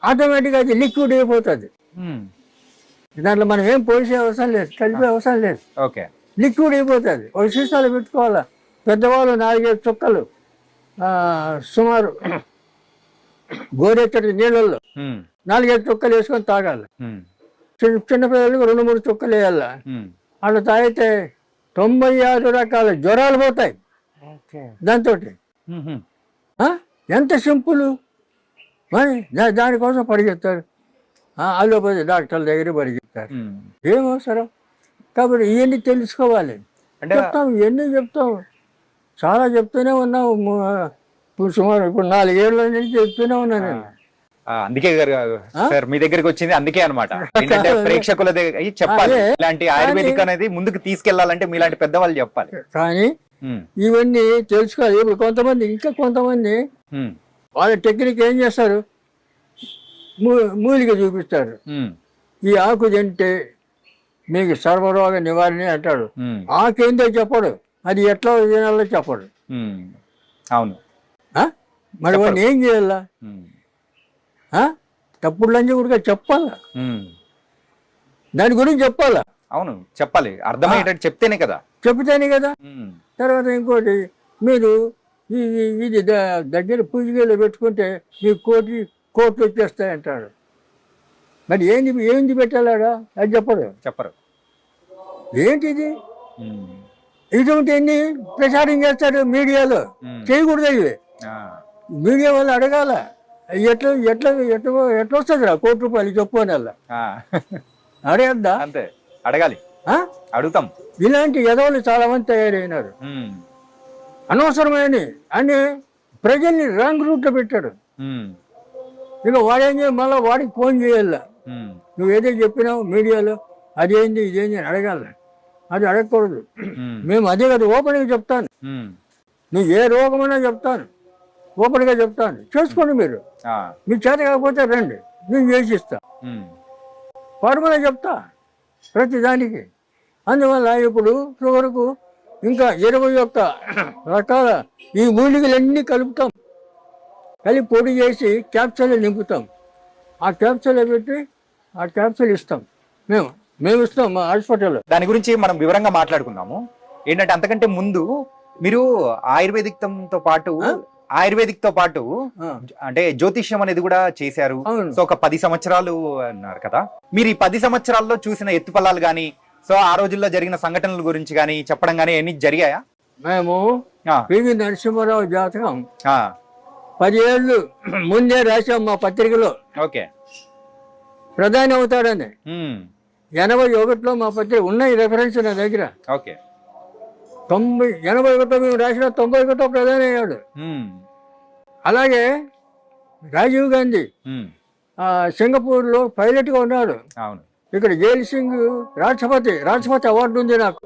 ఆటోమేటిక్గా అది లిక్విడ్ అయిపోతుంది. దాంట్లో మనం ఏం పోసే అవసరం లేదు, కలిపే అవసరం లేదు, లిక్విడ్ అయిపోతుంది. ఒక సీసాలు పెట్టుకోవాలా, పెద్దవాళ్ళు 4-5 చుక్కలు సుమారు గోరెచ్చటి నీళ్ళల్లో 4-5 చుక్కలు వేసుకొని తాగాలి. చిన్నపిల్లలకు 2-3 చుక్కలు వేయాల. అలా తాగితే 96 రకాల జ్వరాలు పోతాయి దాంతో. ఎంత సింపుల్ మరి. దానికోసం పరిగెత్తారు, అలోపతి డాక్టర్ల దగ్గర పరిగెత్తారు. ఏం అవసరం? కాబట్టి ఇవన్నీ తెలుసుకోవాలి. చెప్తాం చాలా చెప్తూనే ఉన్నావు. సుమారు ఇప్పుడు 4 ఏళ్ళ నుంచి చెప్తూనే ఉన్నా నేను. అందుకే సార్ మీ దగ్గరికి వచ్చింది అందుకే అనమాట. ప్రేక్షకుల దగ్గర చెప్పాలి, ఇలాంటి ఆయుర్వేదిక్ అనేది ముందుకు తీసుకెళ్లాలంటే మీలాంటి పెద్దవాళ్ళు చెప్పాలి. కానీ ఇవన్నీ తెలుసుకోవాలి. ఇప్పుడు కొంతమంది వాళ్ళ టెక్నిక్ ఏం చేస్తారు, మూలిక చూపిస్తారు. ఈ ఆకు తింటే మీకు సర్వరోగ నివారణ అంటాడు. ఆకేందో చెప్పడు, అది ఎట్లా తినాలో చెప్పడు. అవును, మరి వాడిని ఏం చేయాలా? తప్పుడు లంచ కూడా చెప్పాలా, దాని గురించి చెప్పాలా. అవును, చెప్పాలి, అర్థమయ్యేటట్టు చెప్తేనే కదా. తర్వాత ఇంకోటి, మీరు ఇది దగ్గర పూజగేలో పెట్టుకుంటే మీకు కోట్లు వచ్చేస్తాయంటాడు. మరి ఏంది పెట్టాలాడా? అది చెప్పరు. ఏంటిది? ఇటువంటి ఎన్ని ప్రచారం చేస్తారు మీడియాలో, చేయకూడదు. ఇవి మీడియా వాళ్ళు అడగాల, ఎట్లా వస్తుంది రా ₹1 కోటి చెప్పు అని అడగద్దా? అంతే, అడగాలి, అడుగుతాం. ఇలాంటి ఎదవలు చాలా మంది తయారైనారు, అనవసరమైన అని ప్రజల్ని రాంగ్ రూట్లో పెట్టాడు. ఇక వాడేం చేయాలి, మళ్ళీ వాడికి ఫోన్ చేయాల, నువ్వు ఏదైతే చెప్పినావు మీడియాలో అదేంది ఇదేంది అని అడగాల. అది అడగకూడదు. మేము అదే కదా ఓపెన్గా చెప్తాను, నువ్వు ఏ రోగమైనా చెప్తాను, ఓపెన్గా చెప్తాను, చేసుకోండి. మీరు మీకు చేత కాకపోతే రండి, నేను చేసిస్తా, ఫార్ములా చెప్తా ప్రతి దానికి. అందువల్ల ఇప్పుడు వరకు ఇంకా 21 రకాల ఈ మూలికలన్నీ కలుపుతాం, కలిపి పొడి చేసి క్యాప్సూల్ నింపుతాం. ఆ క్యాప్సూల్ పెట్టి ఆ క్యాప్సూల్ ఇస్తాం, మేము ఇస్తాం మా హాస్పిటల్లో. దాని గురించి మనం వివరంగా మాట్లాడుకుందాము. ఏంటంటే అంతకంటే ముందు మీరు ఆయుర్వేదిక్తో పాటు అంటే జ్యోతిష్యం అనేది కూడా చేశారు. సో ఒక 10 సంవత్సరాలు అన్నారు కదా. మీరు ఈ 10 సంవత్సరాల్లో చూసిన ఎత్తుపల్లాలు గానీ, సో ఆ రోజుల్లో జరిగిన సంఘటనల గురించి కానీ చెప్పడం కానీ ఎన్ని జరిగాయా? మేము పివి నరసింహారావు జాతకం 10 ఏళ్ళు ముందే రాశాం మా పత్రికలో. ఓకే, ప్రధాని అవుతాడని. 81లో మా పత్రిక ఉన్నాయి రెఫరెన్స్ నా దగ్గర. ఓకే, 81 మేము రాసిన 91 ప్రధాని అయ్యాడు. అలాగే రాజీవ్ గాంధీ సింగపూర్లో పైలట్గా ఉన్నాడు. ఇక్కడ జైల్ సింగ్ రాష్ట్రపతి అవార్డు ఉంది నాకు.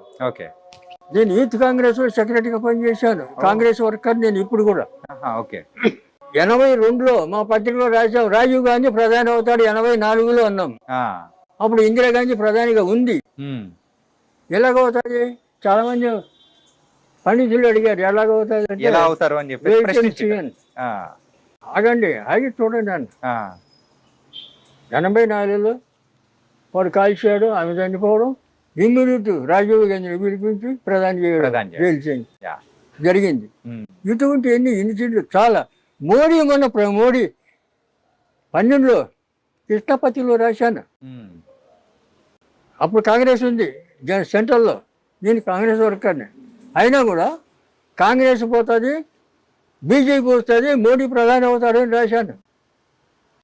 నేను యూత్ కాంగ్రెస్ సెక్రటరీగా పనిచేశాను. కాంగ్రెస్ వర్కర్ నేను ఇప్పుడు కూడా. ఓకే. 82లో మా పత్రికలో రాశాం, రాజీవ్ గాంధీ ప్రధాని అవుతాడు 84లో అన్నాం. అప్పుడు ఇందిరాగాంధీ ప్రధానిగా ఉంది. ఎలాగవుతుంది? చాలా మంది పండితులు అడిగారు ఎలాగవుతుంది ఎలా అవుతారు అని చెప్పి. ఆగండి, ఆగి చూడండి అన్న. 84లో వాడు కాల్చాడు, ఆమె చనిపోవడం, ఇమ్మీడియట్ రాజీవ్ గాంధీని పిలిపించి ప్రధాని చేయడం జరిగింది. ఇటువంటి ఇన్సిడెంట్లు చాలా. మోడీ మోడీ 12లో కృష్ణపతిలో రాశాను. అప్పుడు కాంగ్రెస్ ఉంది సెంట్రల్లో, నేను కాంగ్రెస్ వర్కర్ని. అయినా కూడా కాంగ్రెస్ పోతుంది, బీజేపీ వస్తుంది, మోడీ ప్రధాని అవుతాడు అని రాశాను.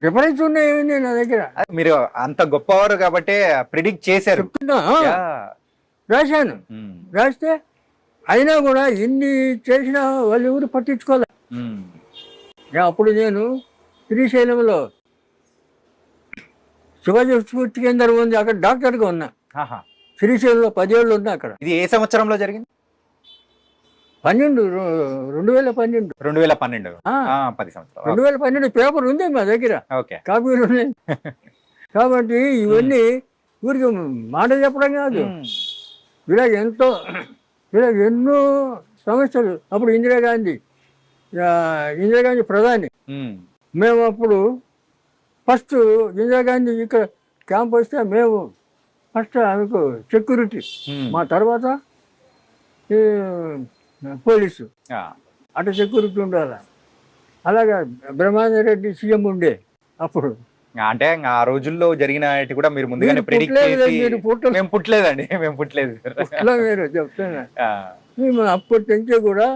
రిఫరెన్స్ ఉన్నాయేమి నా దగ్గర. మీరు అంత గొప్పవారు కాబట్టి ప్రిడిక్ట్ చేశారు. చెప్తున్నా, రాశాను. రాస్తే అయినా కూడా ఇన్ని చేసినా వాళ్ళు ఎవరు పట్టించుకోలే. అప్పుడు నేను శ్రీశైలంలో శివాజీ స్ఫూర్తి కేంద్రం ఉంది, అక్కడ డాక్టర్గా ఉన్నా. శ్రీశైలంలో 10 ఏళ్ళు ఉన్నా అక్కడ. ఇది ఏ సంవత్సరంలో జరిగింది? 2012. 2012. 10 సంవత్సరాలు. 2012 పేపర్ ఉంది మా దగ్గర, కాపీలు ఉన్నాయి. కాబట్టి ఇవన్నీ ఊరికి మాట చెప్పడం కాదు, ఇలాగ ఎన్నో సమస్యలు. అప్పుడు ఇందిరాగాంధీ ప్రధాని. మేము అప్పుడు ఫస్ట్ ఇందిరాగాంధీ ఇక్కడ క్యాంప్ వస్తే మేము ఫస్ట్ ఆమెకు సెక్యూరిటీ, మా తర్వాత పోలీసు, అటు సెక్యూరిటీ ఉండాలి. అలాగా బ్రహ్మానందరెడ్డి సీఎం ఉండే అప్పుడు. అంటే ఆ రోజుల్లో జరిగిన కూడా మీరు ముందుగానే ప్రెడిక్ట్ చేసి. మేము పుట్టలేదండి, మేము పుట్టలేదు. మీరు చెప్తున్నా, మేము అప్పటి నుంచే కూడా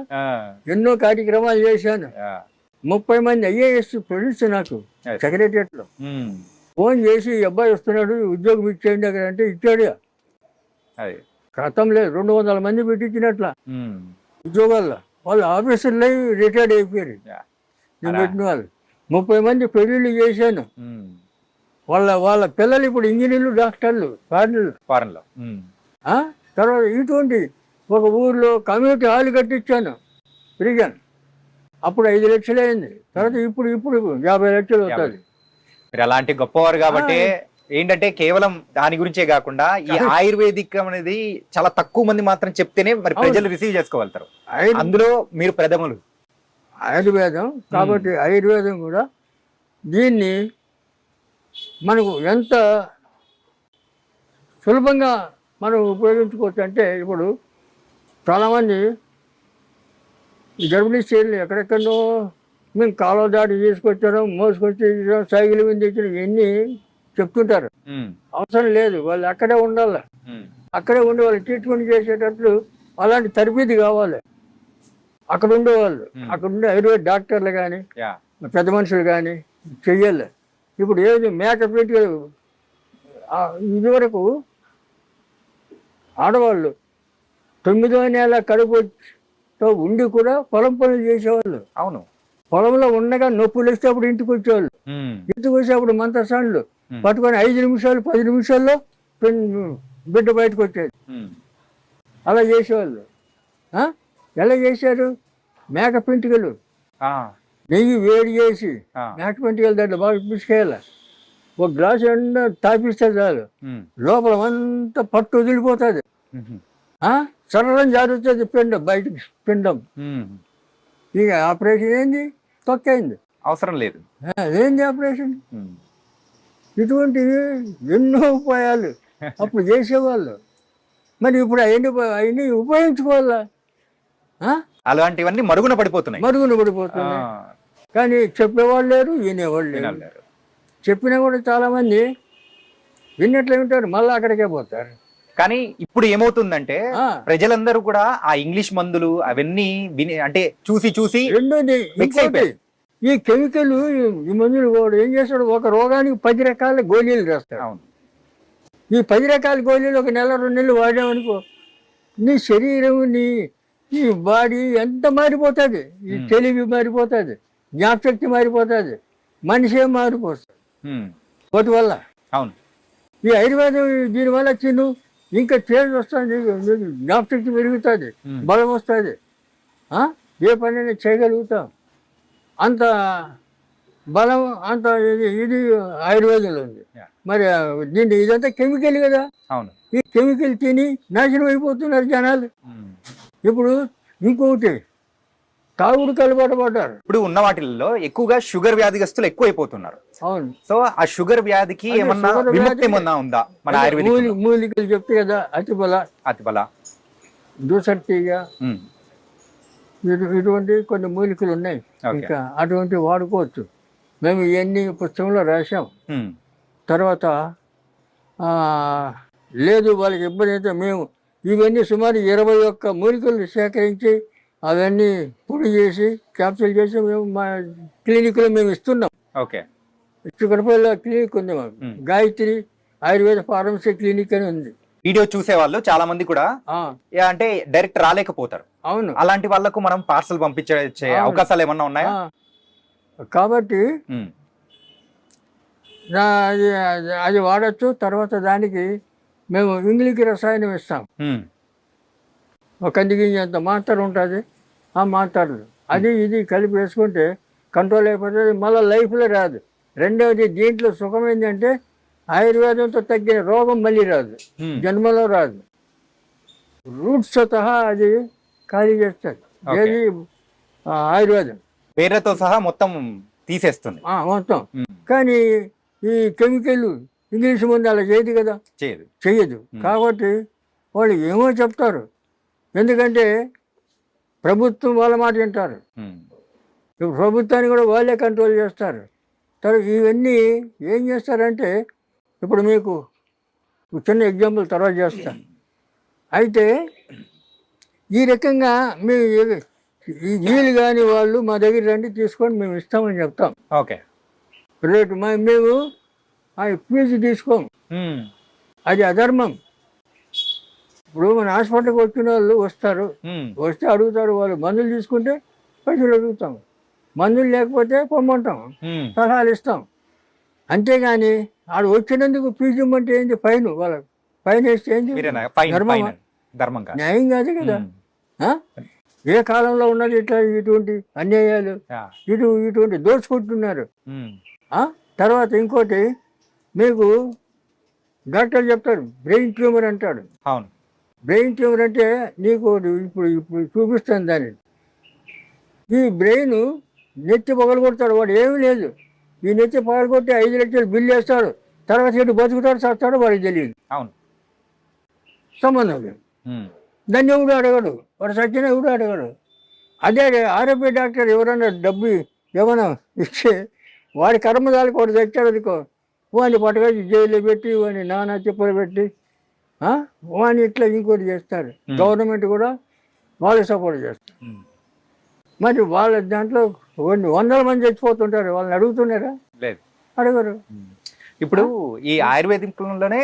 ఎన్నో కార్యక్రమాలు చేశాను. 30 మంది IAS ప్రొడ్యూస్ నాకు సెక్రటరియట్ లో ఫోన్ చేసి, అబ్బాయి వస్తున్నాడు ఉద్యోగం ఇచ్చేయండి అక్కడ అంటే ఇచ్చాడు. క్రితం లేదు, 200 మంది పెట్టించినట్ల ఉద్యోగాల్లో. వాళ్ళు ఆఫీసర్లు రిటైర్డ్ అయిపోయారు. నేను పెట్టిన వాళ్ళు 30 మంది పెళ్లిళ్ళు చేశాను. వాళ్ళ పిల్లలు ఇప్పుడు ఇంజనీర్లు, డాక్టర్లు, ఫారెన్లో. తర్వాత ఇటువంటి ఒక ఊర్లో కమ్యూనిటీ హాల్ కట్టించాను తిరిగాను. అప్పుడు 5 లక్షలు అయింది. తర్వాత ఇప్పుడు 50 లక్షలు అవుతుంది. మీరు అలాంటి గొప్పవారు కాబట్టి ఏంటంటే కేవలం దాని గురించే కాకుండా ఈ ఆయుర్వేదిక్ అనేది చాలా తక్కువ మంది మాత్రం చెప్తేనే మరి ప్రజలు రిసీవ్ చేసుకోగలుగుతారు. అందులో మీరు ప్రథములు. ఆయుర్వేదం కాబట్టి ఆయుర్వేదం కూడా దీన్ని మనకు ఎంత సులభంగా మనం ఉపయోగించుకోవచ్చు అంటే, ఇప్పుడు చాలామంది ఈ గర్భిణీ స్త్రీలు ఎక్కడెక్కడో మేము కాలువ దాటి తీసుకొచ్చాం, మోసుకొచ్చి సైకిల్ మీద తెచ్చిన ఇవన్నీ చెప్తుంటారు. అవసరం లేదు, వాళ్ళు అక్కడే ఉండాలి. అక్కడే ఉండి వాళ్ళు ట్రీట్మెంట్ చేసేటట్లు అలాంటి తరబీదు కావాలి. అక్కడ ఉండేవాళ్ళు, అక్కడ ఉండే ఆయుర్వేద డాక్టర్లు కానీ పెద్ద మనుషులు కానీ చెయ్యాలి. ఇప్పుడు ఏది మేకప్ పెట్టి ఇదివరకు ఆడవాళ్ళు 9వ నెల కడుపుతో ఉండి కూడా పొలం పనులు చేసేవాళ్ళు. అవును, పొలంలో ఉండగా నొప్పులు వస్తే అప్పుడు ఇంటికి వచ్చేవాళ్ళు. ఇంటికి వచ్చి అప్పుడు మంత్రసాన్లు పట్టుకొని 5 నిమిషాలు 10 నిమిషాల్లో బిడ్డ బయటకు వచ్చేది. అలా చేసేవాళ్ళు. ఎలా చేశారు? మేక పెంటికలు నెయ్యి వేడి చేసి మేక పెంటికలు దాంట్లో బాగా పిసుకేయాలి. ఒక గ్లాసు ఎండ తాపిస్తే చాలు, లోపల అంతా పట్టు వదిలిపోతుంది. సరళం జారుతుంది బయటకు పిండం. ఇక ఆపరేషన్ ఏంది? తొక్కైంది, అవసరం లేదు. ఏంది ఆపరేషన్? ఇటువంటివి ఎన్నో ఉపాయాలు అప్పుడు చేసేవాళ్ళు. మరి ఇప్పుడు అవన్నీ ఉపయోగించుకోవాలా? అలాంటివన్నీ మరుగున పడిపోతున్నాయి. కానీ చెప్పేవాళ్ళు లేరు, వినేవాళ్ళు లేరు. చెప్పినా కూడా చాలా మంది విన్నట్లే ఉంటారు, మళ్ళీ అక్కడికే పోతారు. కానీ ఇప్పుడు ఏమవుతుందంటే ప్రజలందరూ కూడా ఆ ఇంగ్లీష్ మందులు అవన్నీ అంటే చూసి రెండోది ఈ కెమికల్, ఈ మందులు కూడా ఏం చేస్తాడు, ఒక రోగానికి 10 రకాల గోళీలు రాస్తాడు. ఈ 10 రకాల గోళీలు ఒక నెల 2 నెలలు వాడామనుకో, నీ శరీరం నీ బాడీ ఎంత మారిపోతుంది. ఈ తెలివి మారిపోతుంది, జ్ఞాపశక్తి మారిపోతుంది, మనిషే మారిపోతుంది. వాటి వల్ల అవును, ఈ ఆయుర్వేదం దీనివల్ల ఇంకా చేంజ్ వస్తుంది, నీకు జ్ఞాపశక్తి పెరుగుతుంది, ఉమ్. బలం వస్తుంది, ఏ పనైనా చేయగలుగుతాం. అంత బలం అంత ఇది ఆయుర్వేదంలో ఉంది. Yeah. మరి దీంట్లో ఇదంతా కెమికల్ కదా, అవును. ఈ కెమికల్ తిని నాశనం అయిపోతున్నారు జనాలు. ఉమ్. ఇప్పుడు ఇంకొకటి తాగుడు కలవాటు పడ్డారు. ఇప్పుడు ఉన్న వాటిల్లో ఎక్కువగా షుగర్ వ్యాధిగ్రస్తులు ఎక్కువైపోతున్నారు. అవును, సో ఆ షుగర్ వ్యాధికి అదే ఏమన్నా షుగర్ విముక్తి వ్యాధి- ఏమన్నా ఉందా మన ఆయుర్వేదిక్ మూలికలు చెప్తే కదా, అతిబల, అతిబల? దూసర్తిగా, ఉమ్. ఇటువంటి కొన్ని మూలికలు ఉన్నాయి. Okay. ఇంకా అటువంటి వాడుకోవచ్చు. మేము ఇవన్నీ పుస్తకంలో రాసాం. ఉమ్. తర్వాత లేదు వాళ్ళకి ఇబ్బంది అయితే మేము ఇవన్నీ సుమారు 21 మూలికలు సేకరించి అవన్నీ పొడి చేసి క్యాప్సూల్ చేసి మేము మా క్లినిక్లో మేము ఇస్తున్నాం. ఓకే. చిక్కడపల్లిలో క్లినిక్ ఉంది మాకు, గాయత్రి ఆయుర్వేద ఫార్మసీ క్లినిక్ అని ఉంది. వీడియో చూసే వాళ్ళు చాలా మంది కూడా అంటే డైరెక్ట్ రాలేకపోతారు. అవును, అలాంటి వాళ్ళకు మనం పార్సల్ పంపించే అవకాశాలు ఏమన్నా ఉన్నాయా? కాబట్టి ఉమ్. అది వాడచ్చు. తర్వాత దానికి మేము ఇంగ్లీష్ రసాయనం ఇస్తాం. ఉమ్. ఒక కంది గింజ అంత మాత్ర ఉంటుంది, ఆ మాత్రలు అది ఇది కలిపి వేసుకుంటే కంట్రోల్ అయిపోతుంది, మళ్ళీ లైఫ్లో రాదు. రెండవది దీంట్లో సుఖం ఏంటంటే ఆయుర్వేదంతో తగ్గిన రోగం మళ్ళీ రాదు, జన్మలో రాదు. రూట్స్ సహా అది ఖాళీ చేస్తుంది. ఏది ఆయుర్వేదం పేర్లతో సహా మొత్తం తీసేస్తుంది మొత్తం. కానీ ఈ కెమికల్ ఇంగ్లీష్ ముందు అలా చేయదు కదా, చెయ్యదు. కాబట్టి వాళ్ళు ఏమో చెప్తారు, ఎందుకంటే ప్రభుత్వం వాళ్ళ మాట వింటారు. ఇప్పుడు ప్రభుత్వాన్ని కూడా వాళ్ళే కంట్రోల్ చేస్తారు. తర్వాత ఇవన్నీ ఏం చేస్తారంటే, ఇప్పుడు మీకు చిన్న ఎగ్జాంపుల్ తర్వాత చేస్తాను. అయితే ఈ రకంగా మేము ఈ వీలు కానీ వాళ్ళు మా దగ్గర రండి తీసుకొని మేము ఇస్తామని చెప్తాం. ఓకే. రేటు మేము ఫీజు తీసుకోము, అది అధర్మం. ఇప్పుడు మన హాస్పిటల్కి వచ్చిన వాళ్ళు వస్తారు, వస్తే అడుగుతారు, వాళ్ళు మందులు తీసుకుంటే పైసలు అడుగుతాం, మందులు లేకపోతే పొమ్మంటాం, సలహాలు ఇస్తాం. అంతేగాని ఆడు వచ్చినందుకు ఫీజు ఇమ్మంటే ఏంటి, ఫైన్ వాళ్ళకి ఫైన్ వేస్తే ఏంటి, న్యాయం కాదు కదా. ఏ కాలంలో ఉన్నది ఇట్లా ఇటువంటి అన్యాయాలు, ఇటువంటి దోచుకుంటున్నారు. తర్వాత ఇంకోటి మీకు డాక్టర్ చెప్తాడు బ్రెయిన్ ట్యూమర్ అంటాడు. అవును, బ్రెయిన్ ట్యూమర్ అంటే నీకు ఇప్పుడు ఇప్పుడు చూపిస్తాను దాన్ని. ఈ బ్రెయిన్ నెత్తి పగలగొడతాడు, వాడు ఏమీ లేదు, ఈ నెత్తి పగలగొట్టి 5 లక్షలు బిల్లు వేస్తాడు, తర్వాత ఇటు బతుకుతాడు చస్తాడు వాడికి తెలియదు. అవును, సంబంధం లేదు. దాన్ని ఎవడు అడగడు, వాడు సచ్చిన ఎవడు అడగడు. అదే ఆరోగ్య డాక్టర్ ఎవరైనా డబ్బు ఏమైనా ఇచ్చే వాడి కర్మదాలకు వాడు తెచ్చాడు అనుకో, వాడిని పట్టుకొచ్చి జైల్లో పెట్టి వాడిని నానా చెప్పులు పెట్టి వాడిని ఇట్లా ఇంకోటి చేస్తారు. గవర్నమెంట్ కూడా వాళ్ళకి సపోర్ట్ చేస్తారు. మరి వాళ్ళ దాంట్లో కొన్ని 100 మంది చచ్చిపోతుంటారు, వాళ్ళని అడుగుతున్నారా? అడగరు. ఇప్పుడు ఈ ఆయుర్వేదిక్లోనే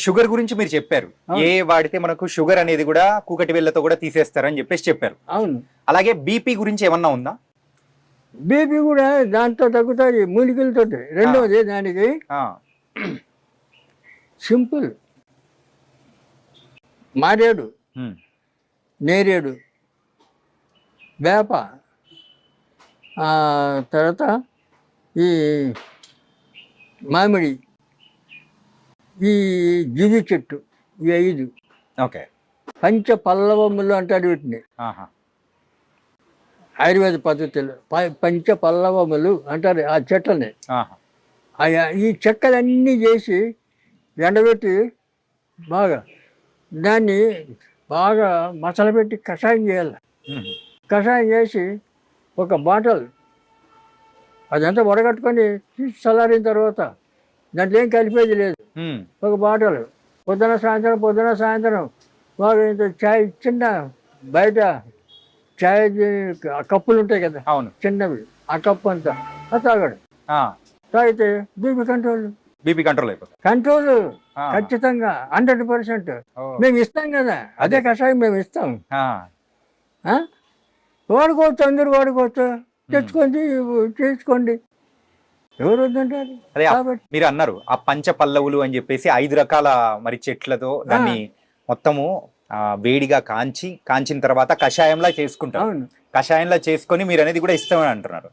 షుగర్ గురించి మీరు చెప్పారు, ఏ వాడితే మనకు షుగర్ అనేది కూడా కూకటి వేళ్ళతో కూడా తీసేస్తారని చెప్పేసి చెప్పారు. అవును. అలాగే బీపీ గురించి ఏమన్నా ఉందా? బీపీ కూడా దాంతో తగ్గుతుంది మూలికలతో. రెండవది దానికి సింపుల్, మారేడు, నేరేడు, వేప, తర్వాత ఈ మామిడి, ఈ జివి చెట్టు, ఈ 5. ఓకే. పంచ పల్లవములు అంటారు వీటిని ఆయుర్వేద పద్ధతిలో. పంచ పల్లవములు అంటారు ఆ చెట్లని. ఈ చెక్కలన్నీ చేసి ఎండబెట్టి బాగా దాన్ని బాగా మసలబెట్టి కషాయం చేయాలి. కషాయం చేసి ఒక బాటల్ అదంతా వడగట్టుకొని చల్లారిన తర్వాత దాంట్లో ఏం కలిపేది లేదు, ఒక బాటలు పొద్దున సాయంత్రం బాగా ఇంత చాయ్, చిన్న బయట చాయ్ కప్పులు ఉంటాయి కదా చిన్నవి, ఆ కప్పు అంతా తాగడు. తాగితే బీపీ కంట్రోల్ అయిపోతుంది. కంట్రోల్ ఖచ్చితంగా 100%. మేము ఇస్తాం కదా, అదే కషాయం మేము ఇస్తాం. వాడుకోవచ్చు, అందరూ వాడుకోవచ్చు, తెచ్చుకోండి చేసుకోండి. ఎవరు వద్దంటారు? అదే కాబట్టి మీరు అన్నారు ఆ పంచ పల్లవులు అని చెప్పేసి 5 రకాల మరి చెట్లతో దాన్ని మొత్తము వేడిగా కాంచిన తర్వాత కషాయంలా చేసుకుంటారు. అవును. కషాయంలా చేసుకొని మీరు అనేది కూడా ఇస్తామని అంటున్నారు.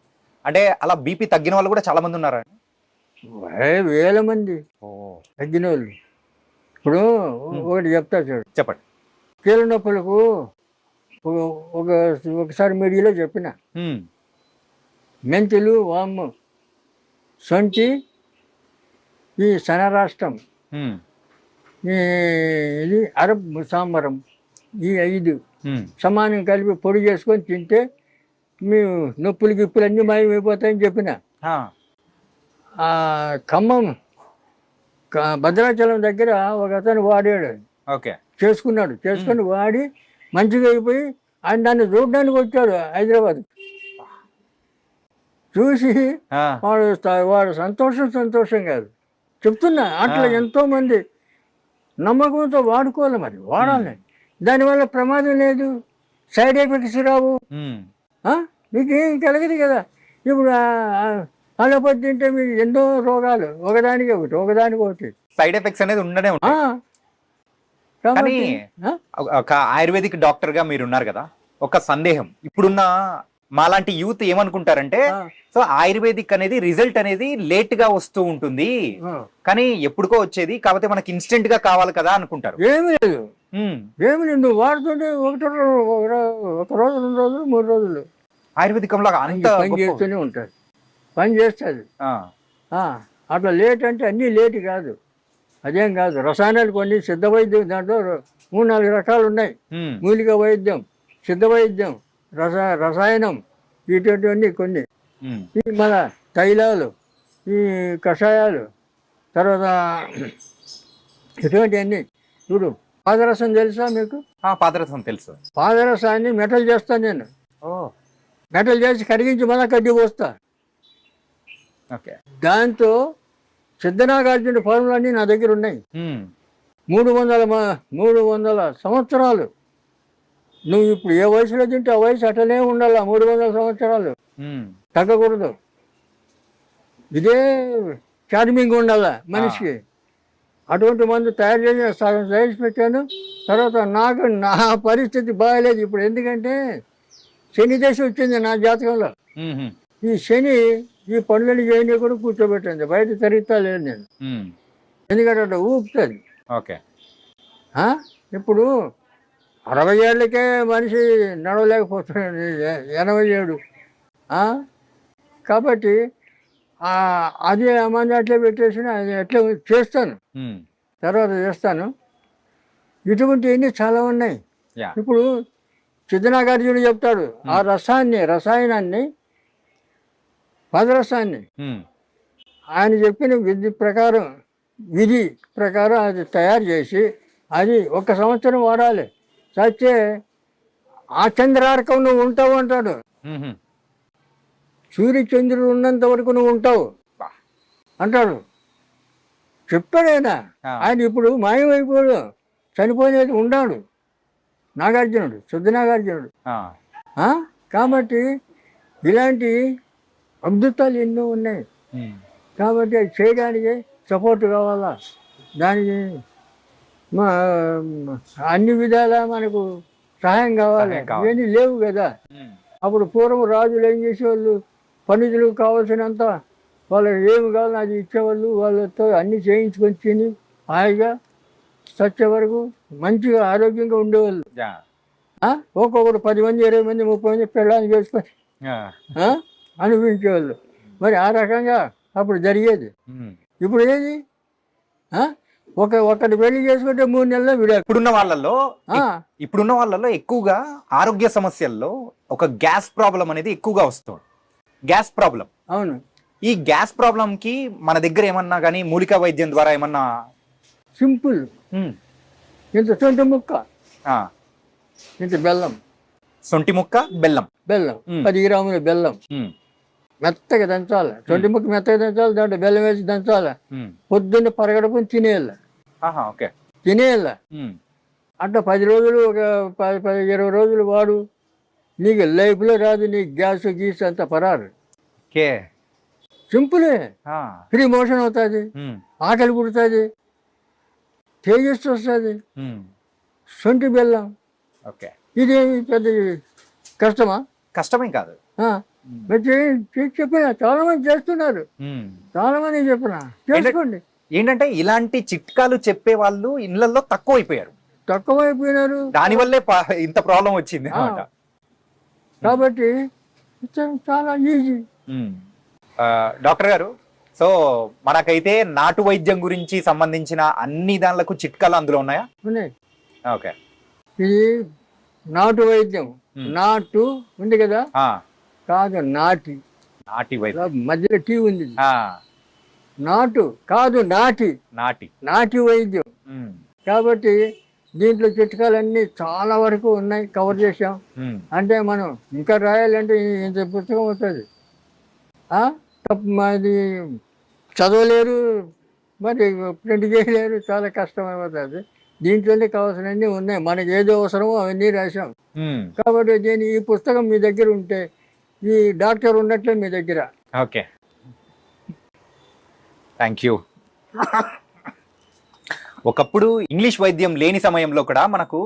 అంటే అలా బీపీ తగ్గిన వాళ్ళు కూడా చాలా మంది ఉన్నారా? వేల మంది ఓ తగ్గిన వాళ్ళు. ఇప్పుడు ఒకటి చెప్తా చూడు. చెప్పండి. కీళ్ళ నొప్పులకు ఒకసారి మీడియాలో చెప్పిన మెంతులు, వాము, సొంటి, ఈ సనరాష్ట్రం, ఈ ఇది అరబ్ సాంబరం, ఈ 5 సమానం కలిపి పొడి చేసుకొని తింటే మీ నొప్పులు గిప్పులు అన్నీ మాయమైపోతాయని చెప్పిన. ఖమ్మం భద్రాచలం దగ్గర ఒక అతను వాడాడు, ఓకే చేసుకుని వాడి మంచిగా అయిపోయి ఆయన దాన్ని చూడడానికి వచ్చాడు హైదరాబాద్. చూసి వాడు సంతోషం కాదు చెప్తున్నా. అట్లా ఎంతో మంది నమ్మకంతో వాడుకోవాలి, మరి వాడాలి. దానివల్ల ప్రమాదం లేదు, సైడ్ ఎఫెక్ట్స్ రావు, మీకేం కలగదు కదా. ఇప్పుడు అలోపతి తింటే మీకు ఎన్నో రోగాలు ఒకదానికి ఒకటి సైడ్ ఎఫెక్ట్స్ అనేది ఉండనే ఉంటాయి. కానీ ఒక ఆయుర్వేదిక్ డాక్టర్ గా మీరు ఉన్నారు కదా, ఒక సందేహం. ఇప్పుడున్న మాలాంటి యూత్ ఏమనుకుంటారంటే, సో ఆయుర్వేదిక్ అనేది రిజల్ట్ అనేది లేట్ గా వస్తూ ఉంటుంది, కానీ ఎప్పుడుకో వచ్చేది, కాకపోతే మనకి ఇన్స్టెంట్ గా కావాలి కదా అనుకుంటారు. ఏమి లేదు, నువ్వు వాడుతుంటే ఒక రోజు 2 రోజులు 3 రోజులు ఆయుర్వేదికంలో పని చేస్తూనే ఉంటుంది, పని చేస్తుంది. అట్లా లేట్ అంటే అన్నీ లేట్ కాదు, అదేం కాదు. రసాయనాలు కొన్ని సిద్ధ వైద్యం, దాంట్లో 3-4 రకాలు ఉన్నాయి. మూలిక వైద్యం, సిద్ధ వైద్యం, రసాయనం, ఇటువంటివన్నీ కొన్ని. మన తైలాలు, ఈ కషాయాలు, తర్వాత ఇటువంటివన్నీ. చూడు, పాదరసం తెలుసా మీకు? పాదరసం తెలుసు. పాదరసాన్ని మెటల్ చేస్తాను నేను. మెటల్ చేసి కరిగించి మళ్ళా కడ్డీ పోస్తా. దాంతో సిద్ధనాగార్జున ఫార్ములన్నీ నా దగ్గర ఉన్నాయి. 300 సంవత్సరాలు. నువ్వు ఇప్పుడు ఏ వయసులో తింటే ఆ వయసు అట్లనే ఉండాలి, 300 సంవత్సరాలు తగ్గకూడదు. ఇదే చార్మింగ్ ఉండాల మనిషికి. అటువంటి మందు తయారు చేసి సగం సైజ్ పెట్టాను. తర్వాత నా పరిస్థితి బాగాలేదు ఇప్పుడు, ఎందుకంటే శని దశ వచ్చింది నా జాతకంలో. ఈ శని ఈ పనులని చేయని కూడా కూర్చోబెట్టింది, బయట తిరుగుతా లేదు నేను, ఎందుకంటే అట్లా ఊపుతుంది. ఇప్పుడు 60 ఏళ్ళకే మనిషి నడవలేకపోతున్నాడు, 87. కాబట్టి అది మంది అట్లా పెట్టేసిన అది ఎట్లా చేస్తాను, తర్వాత చేస్తాను. ఇటువంటివన్నీ చాలా ఉన్నాయి. ఇప్పుడు సిద్ధనాగార్జునుడు చెప్తాడు, ఆ రసాయనాన్ని పదరసాన్ని ఆయన చెప్పిన విధి ప్రకారం అది తయారు చేసి అది 1 సంవత్సరం వాడాలి. చచ్చే ఆ చంద్రార్కం నువ్వు ఉంటావు అంటాడు. సూర్యచంద్రుడు ఉన్నంత వరకు నువ్వు ఉంటావు అంటాడు, చెప్పాడైనా. ఆయన ఇప్పుడు మాయమైపోయాడు, చనిపోయినది ఉన్నాడు నాగార్జునుడు, సిద్ధనాగార్జునుడు. కాబట్టి ఇలాంటి అద్భుతాలు ఎన్నో ఉన్నాయి. కాబట్టి అది చేయడానికి సపోర్ట్ కావాలా, దానికి అన్ని విధాలా మనకు సహాయం కావాలి. ఇవన్నీ లేవు కదా. అప్పుడు పూర్వం రాజులు ఏం చేసేవాళ్ళు, పండితులకు కావాల్సినంత వాళ్ళకి ఏమి కావాలో అది ఇచ్చేవాళ్ళు. వాళ్ళతో అన్ని చేయించుకొని తిని హాయిగా చచ్చే వరకు మంచిగా ఆరోగ్యంగా ఉండేవాళ్ళు. ఒక్కొక్కరు 10 మంది 20 మంది 30 మంది పెళ్ళాన్ని చేసుకొని అనుభవించేవాళ్ళు. మరి ఆ రకంగా అప్పుడు జరిగేది. ఇప్పుడు ఏది, ఒకటి పెళ్లి చేసుకుంటే 3 నెలల్లో విడాలి. ఇప్పుడున్న వాళ్ళలో ఎక్కువగా ఆరోగ్య సమస్యల్లో ఒక గ్యాస్ ప్రాబ్లం అనేది ఎక్కువగా వస్తుంది. Gas problem. అవును. ఈ గ్యాస్ ప్రాబ్లం కి మన దగ్గర ఏమన్నా కానీ మూలికా వైద్యం ద్వారా ఏమన్నా? సింపుల్, ఇంత సొంటి ముక్క, ఇంత బెల్లం. సొంటి ముక్క బెల్లం 10 గ్రాముల బెల్లం మెత్తగా దంచాలి. సొంటి ముక్క మెత్తగా దంచాలి, దాంట్లో బెల్లం వేసి దంచాలి. పొద్దున్న పరగడుపుని తినేయాలి. అట్లా 10 రోజులు, ఒక 10-20 రోజులు వాడు. నీకు లైఫ్లో రాదు, నీకు గ్యాస్ గీస్ అంతా పరారు. సింపులే. ఆ, ఫ్రీ మోషన్ అవుతుంది, ఉమ్, ఆకలి పుడుతుంది, తేజస్సు వస్తుంది, ఉమ్, సొంటి బెల్లం. ఓకే. ఇదేమి పెద్ద కష్టమా? కష్టమే కాదు. ఆ, మరి చెప్పిన చాలా మంది చేస్తున్నారు, ఉమ్. చాలా మంది చెప్పిన చేసుకోండి. ఏంటంటే ఇలాంటి చిట్కాలు చెప్పే వాళ్ళు ఇళ్లలో తక్కువ అయిపోయారు, తక్కువైపోయినారు. దానివల్లే ఇంత ప్రాబ్లం వచ్చింది అనమాట. కాబట్టి చాలా ఈజీ. డాక్టర్ గారు, సో మనకైతే నాటు వైద్యం గురించి సంబంధించిన అన్ని దానిలకు చిట్కాలు అందులో ఉన్నాయా? ఉన్నాయి. ఓకే. ఇది నాటు వైద్యం. నాటు ఉంది కదా, ఆ, కాదు నాటి. నాటి వైద్యం మధ్యలో టీ ఉంది. ఆ, నాటు కాదు నాటి, నాటి. నాటి వైద్యం. ఉమ్, కాబట్టి దీంట్లో చిట్కాలన్నీ చాలా వరకు ఉన్నాయి, కవర్ చేసాం. ఉమ్, అంటే మనం ఇంకా రాయాలంటే ఇంత పుస్తకం అవుతుంది. మాది చదవలేరు, మరి ప్రింట్ చేయలేరు, చాలా కష్టమైపోతుంది. దీంట్లోనే కావాల్సినవన్నీ ఉన్నాయి, మనకి ఏదో అవసరమో అవన్నీ రాసాం. ఉమ్, కాబట్టి ఈ పుస్తకం మీ దగ్గర ఉంటే ఈ డాక్టర్ ఉన్నట్లే మీ దగ్గర. Okay, thank you. ఒకప్పుడు ఇంగ్లీష్ వైద్యం లేని సమయంలో కూడా మనకు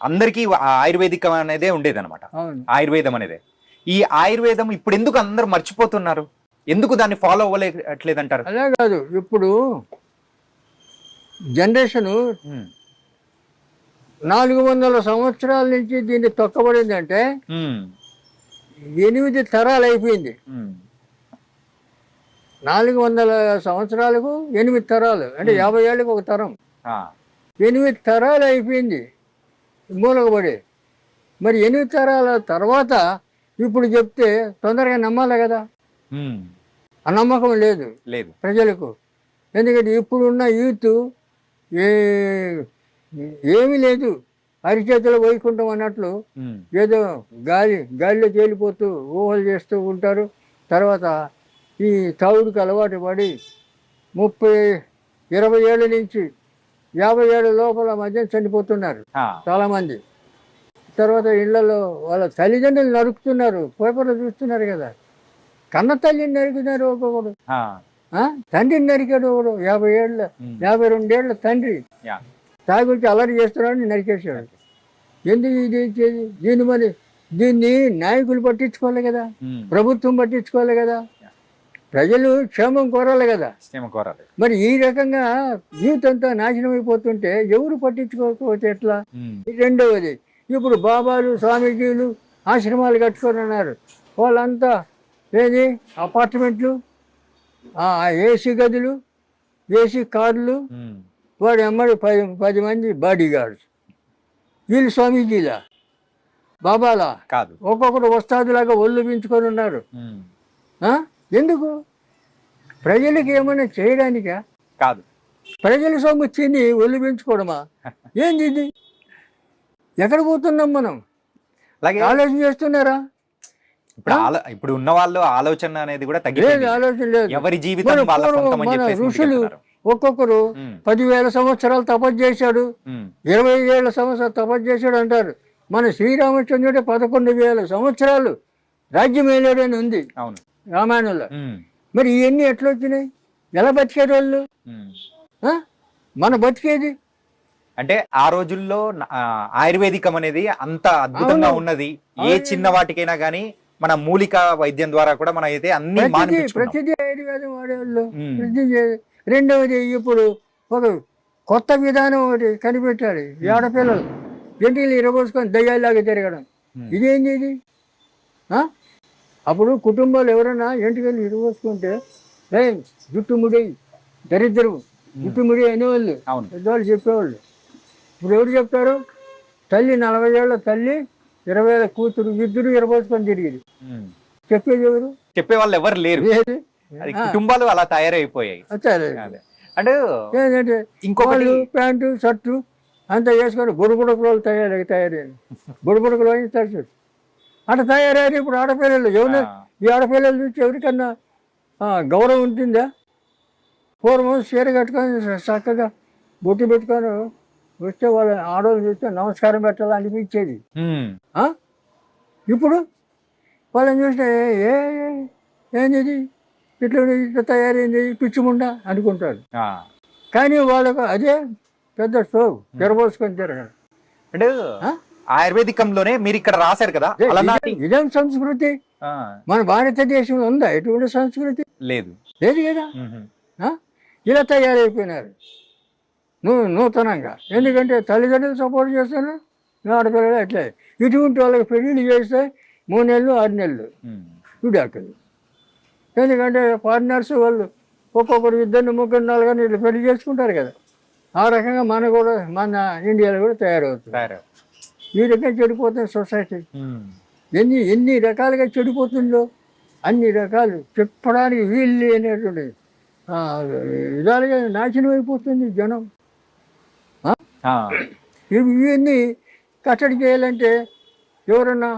అందరికీ ఆయుర్వేదికం అనేదే ఉండేది అనమాట. అవును, ఆయుర్వేదం అనేది. ఈ ఆయుర్వేదం ఇప్పుడు ఎందుకు అందరు మర్చిపోతున్నారు, ఎందుకు దాన్ని ఫాలో అవ్వలేట్లేదు అంటారు? అలా కాదు, ఇప్పుడు జనరేషను 400 సంవత్సరాల నుంచి దీన్ని తొక్కబడిందంటే 8 తరాలు అయిపోయింది. 400 సంవత్సరాలకు 8 తరాలు అంటే 50 ఏళ్ళకి ఒక తరం. 8 తరాలు అయిపోయింది మూలకబడి. మరి 8 తరాల తర్వాత ఇప్పుడు చెప్తే తొందరగా నమ్మాలి కదా, ఆ నమ్మకం లేదు ప్రజలకు. ఎందుకంటే ఇప్పుడున్న యూత్ ఏమీ లేదు, అరిచేతుల వైకుంఠం అన్నట్లు ఏదో గాలిలో తేలిపోతూ ఊహలు చేస్తూ ఉంటారు. తర్వాత ఈ తాగుడుకు అలవాటు పడి 30-20 ఏళ్ళ నుంచి 50 ఏళ్ళ లోపల మధ్య చనిపోతున్నారు చాలామంది. తర్వాత ఇళ్లలో వాళ్ళ తల్లిదండ్రులు నరుకుతున్నారు, పేపర్లో చూస్తున్నారు కదా. కన్న తల్లిని నరికినారు ఒక్కొక్కడు, తండ్రిని నరికాడు ఒకడు. 52 ఏళ్ళ తండ్రి తాగుడికి అలరి చేస్తున్నాడు, నరికేసాడు. ఎందుకు ఇది ఇచ్చేది? దీన్ని నాయకులు పట్టించుకోవాలి కదా, ప్రభుత్వం పట్టించుకోవాలి కదా, ప్రజలు క్షేమం కోరాలి కదా. మరి ఈ రకంగా యూత్ అంతా నాశనం అయిపోతుంటే ఎవరు పట్టించుకోకపోతే ఎట్లా? రెండవది, ఇప్పుడు బాబాలు స్వామీజీలు ఆశ్రమాలు కట్టుకొని ఉన్నారు. వాళ్ళంతా ఏది అపార్ట్మెంట్లు, ఏసీ గదులు, ఏసీ కార్లు, వాడు అమ్మడు 10 మంది బాడీ గార్డ్స్. వీళ్ళు స్వామీజీలా బాబాలా కాదు, ఒక్కొక్కరు వస్తాదులాగా ఒళ్ళు పెంచుకొని ఉన్నారు. ఎందుకు? ప్రజలకి ఏమైనా చేయడానికా? కాదు, ప్రజల సొమ్ము తిని ఒళ్ళు పెంచుకోవడమా? ఏంది ఇది? ఎక్కడ పోతున్నాం మనం? ఆలోచన చేస్తున్నారా? ఇప్పుడు ఉన్న వాళ్ళు ఆలోచన అనేది కూడా తగ్గిపోయింది. ఆలోచన లేదు. ఎవరి జీవితం వాళ్ళ సొంతం అని చెప్పేసి ఋషులు ఒక్కొక్కరు 10,000 సంవత్సరాలు తపస్సు చేశాడు, 20,000 సంవత్సరాలు తపస్సు చేశాడు అంటారు. మన శ్రీరామచంద్రుడే 11,000 సంవత్సరాలు రాజ్యం వేయలేడని ఉంది రామాయణంలో. మరి ఇవన్నీ ఎట్లా వచ్చినాయి? ఎలా బతికేది వాళ్ళు? మన బతికేది అంటే ఆ రోజుల్లో ఆయుర్వేదికం అనేది అంత అద్భుతంగా ఉన్నది. ఏ చిన్న వాటికైనా గానీ మన మూలిక వైద్యం ద్వారా కూడా మనం అయితే అన్ని ప్రతిదీ ఆయుర్వేదం వాడేవాళ్ళు. రెండవది, ఇప్పుడు ఒక కొత్త విధానం ఒకటి కనిపెట్టాడు. ఈ ఆడపిల్లలు ఎంటికలు ఇరగోసుకొని దయ్యాల్లాగా తిరగడం. ఇదేంటి ఇది? అప్పుడు కుటుంబాలు ఎవరైనా ఎంటికలు ఇరగోసుకుంటే జుట్టు ముడి దరిద్రం, జుట్టు ముడి అనేవాళ్ళు, పెద్దవాళ్ళు చెప్పేవాళ్ళు. ఇప్పుడు ఎవరు చెప్తారు? తల్లి 40 ఏళ్ళ తల్లి 20 ఏళ్ళ కూతురు ఇద్దరు ఇరబోసుకొని తిరిగి చెప్పేది ఎవరు? చెప్పేవాళ్ళు ఎవరు లేరు. కుటుంబాలు అలా తయారైపోయాయి. అంటే ఏంటంటే ఇంకొకటి ప్యాంటు షర్టు అంతా వేసుకొని బుడబుడకులు తయారయ్యారు. బుడబుడకులు అని తరచు అట్లా తయారయ్యారు. ఇప్పుడు ఆడపిల్లలు ఎవరు? ఈ ఆడపిల్లలు చూసి ఎవరికన్నా గౌరవం ఉంటుందా? పూర్వం చీర కట్టుకొని చక్కగా బొట్టు పెట్టుకొని వస్తే వాళ్ళ ఆడవాళ్ళు చూస్తే నమస్కారం పెట్టాలని అనిపించేది. ఇప్పుడు వాళ్ళని చూస్తే ఏంది ఇట్లా తయారైంది పిచ్చిముండా అనుకుంటారు. ఆ. కానీ వాళ్ళకు అదే పెద్ద స్టోవ్ తెరబోసుకొని తిరగడం. అంటే ఆయుర్వేదికంలోనే మీరు ఇక్కడ రాశారు కదా అలనాటి ఇదేం సంస్కృతి? ఆ, మన భారతదేశంలో ఉందా ఎటువంటి సంస్కృతి? లేదు. లేదు కదా. ఇలా తయారైపోయినారు నూతనంగా. ఎందుకంటే తల్లిదండ్రులు సపోర్ట్ చేస్తారు, ఆడపిల్లలు అట్లే. ఇటువంటి వాళ్ళకి పెళ్ళిళ్ళు చేస్తే 3 నెలలు 6 నెలలు విడాకులు. ఎందుకంటే ఫారినర్స్ వాళ్ళు ఒక్కొక్కరు 2, 3, 4 ఇట్లా పెళ్లి చేసుకుంటారు కదా. ఆ రకంగా మన ఇండియాలో కూడా తయారవుతుంది. ఈ రకంగా చెడిపోతుంది సొసైటీ. ఎన్ని రకాలుగా చెడిపోతుందో అన్ని రకాలు చెప్పడానికి వీళ్ళు లేనటువంటి విధాలుగా నాశనం అయిపోతుంది జనం. ఇవన్నీ కట్టడి చేయాలంటే ఎవరన్నా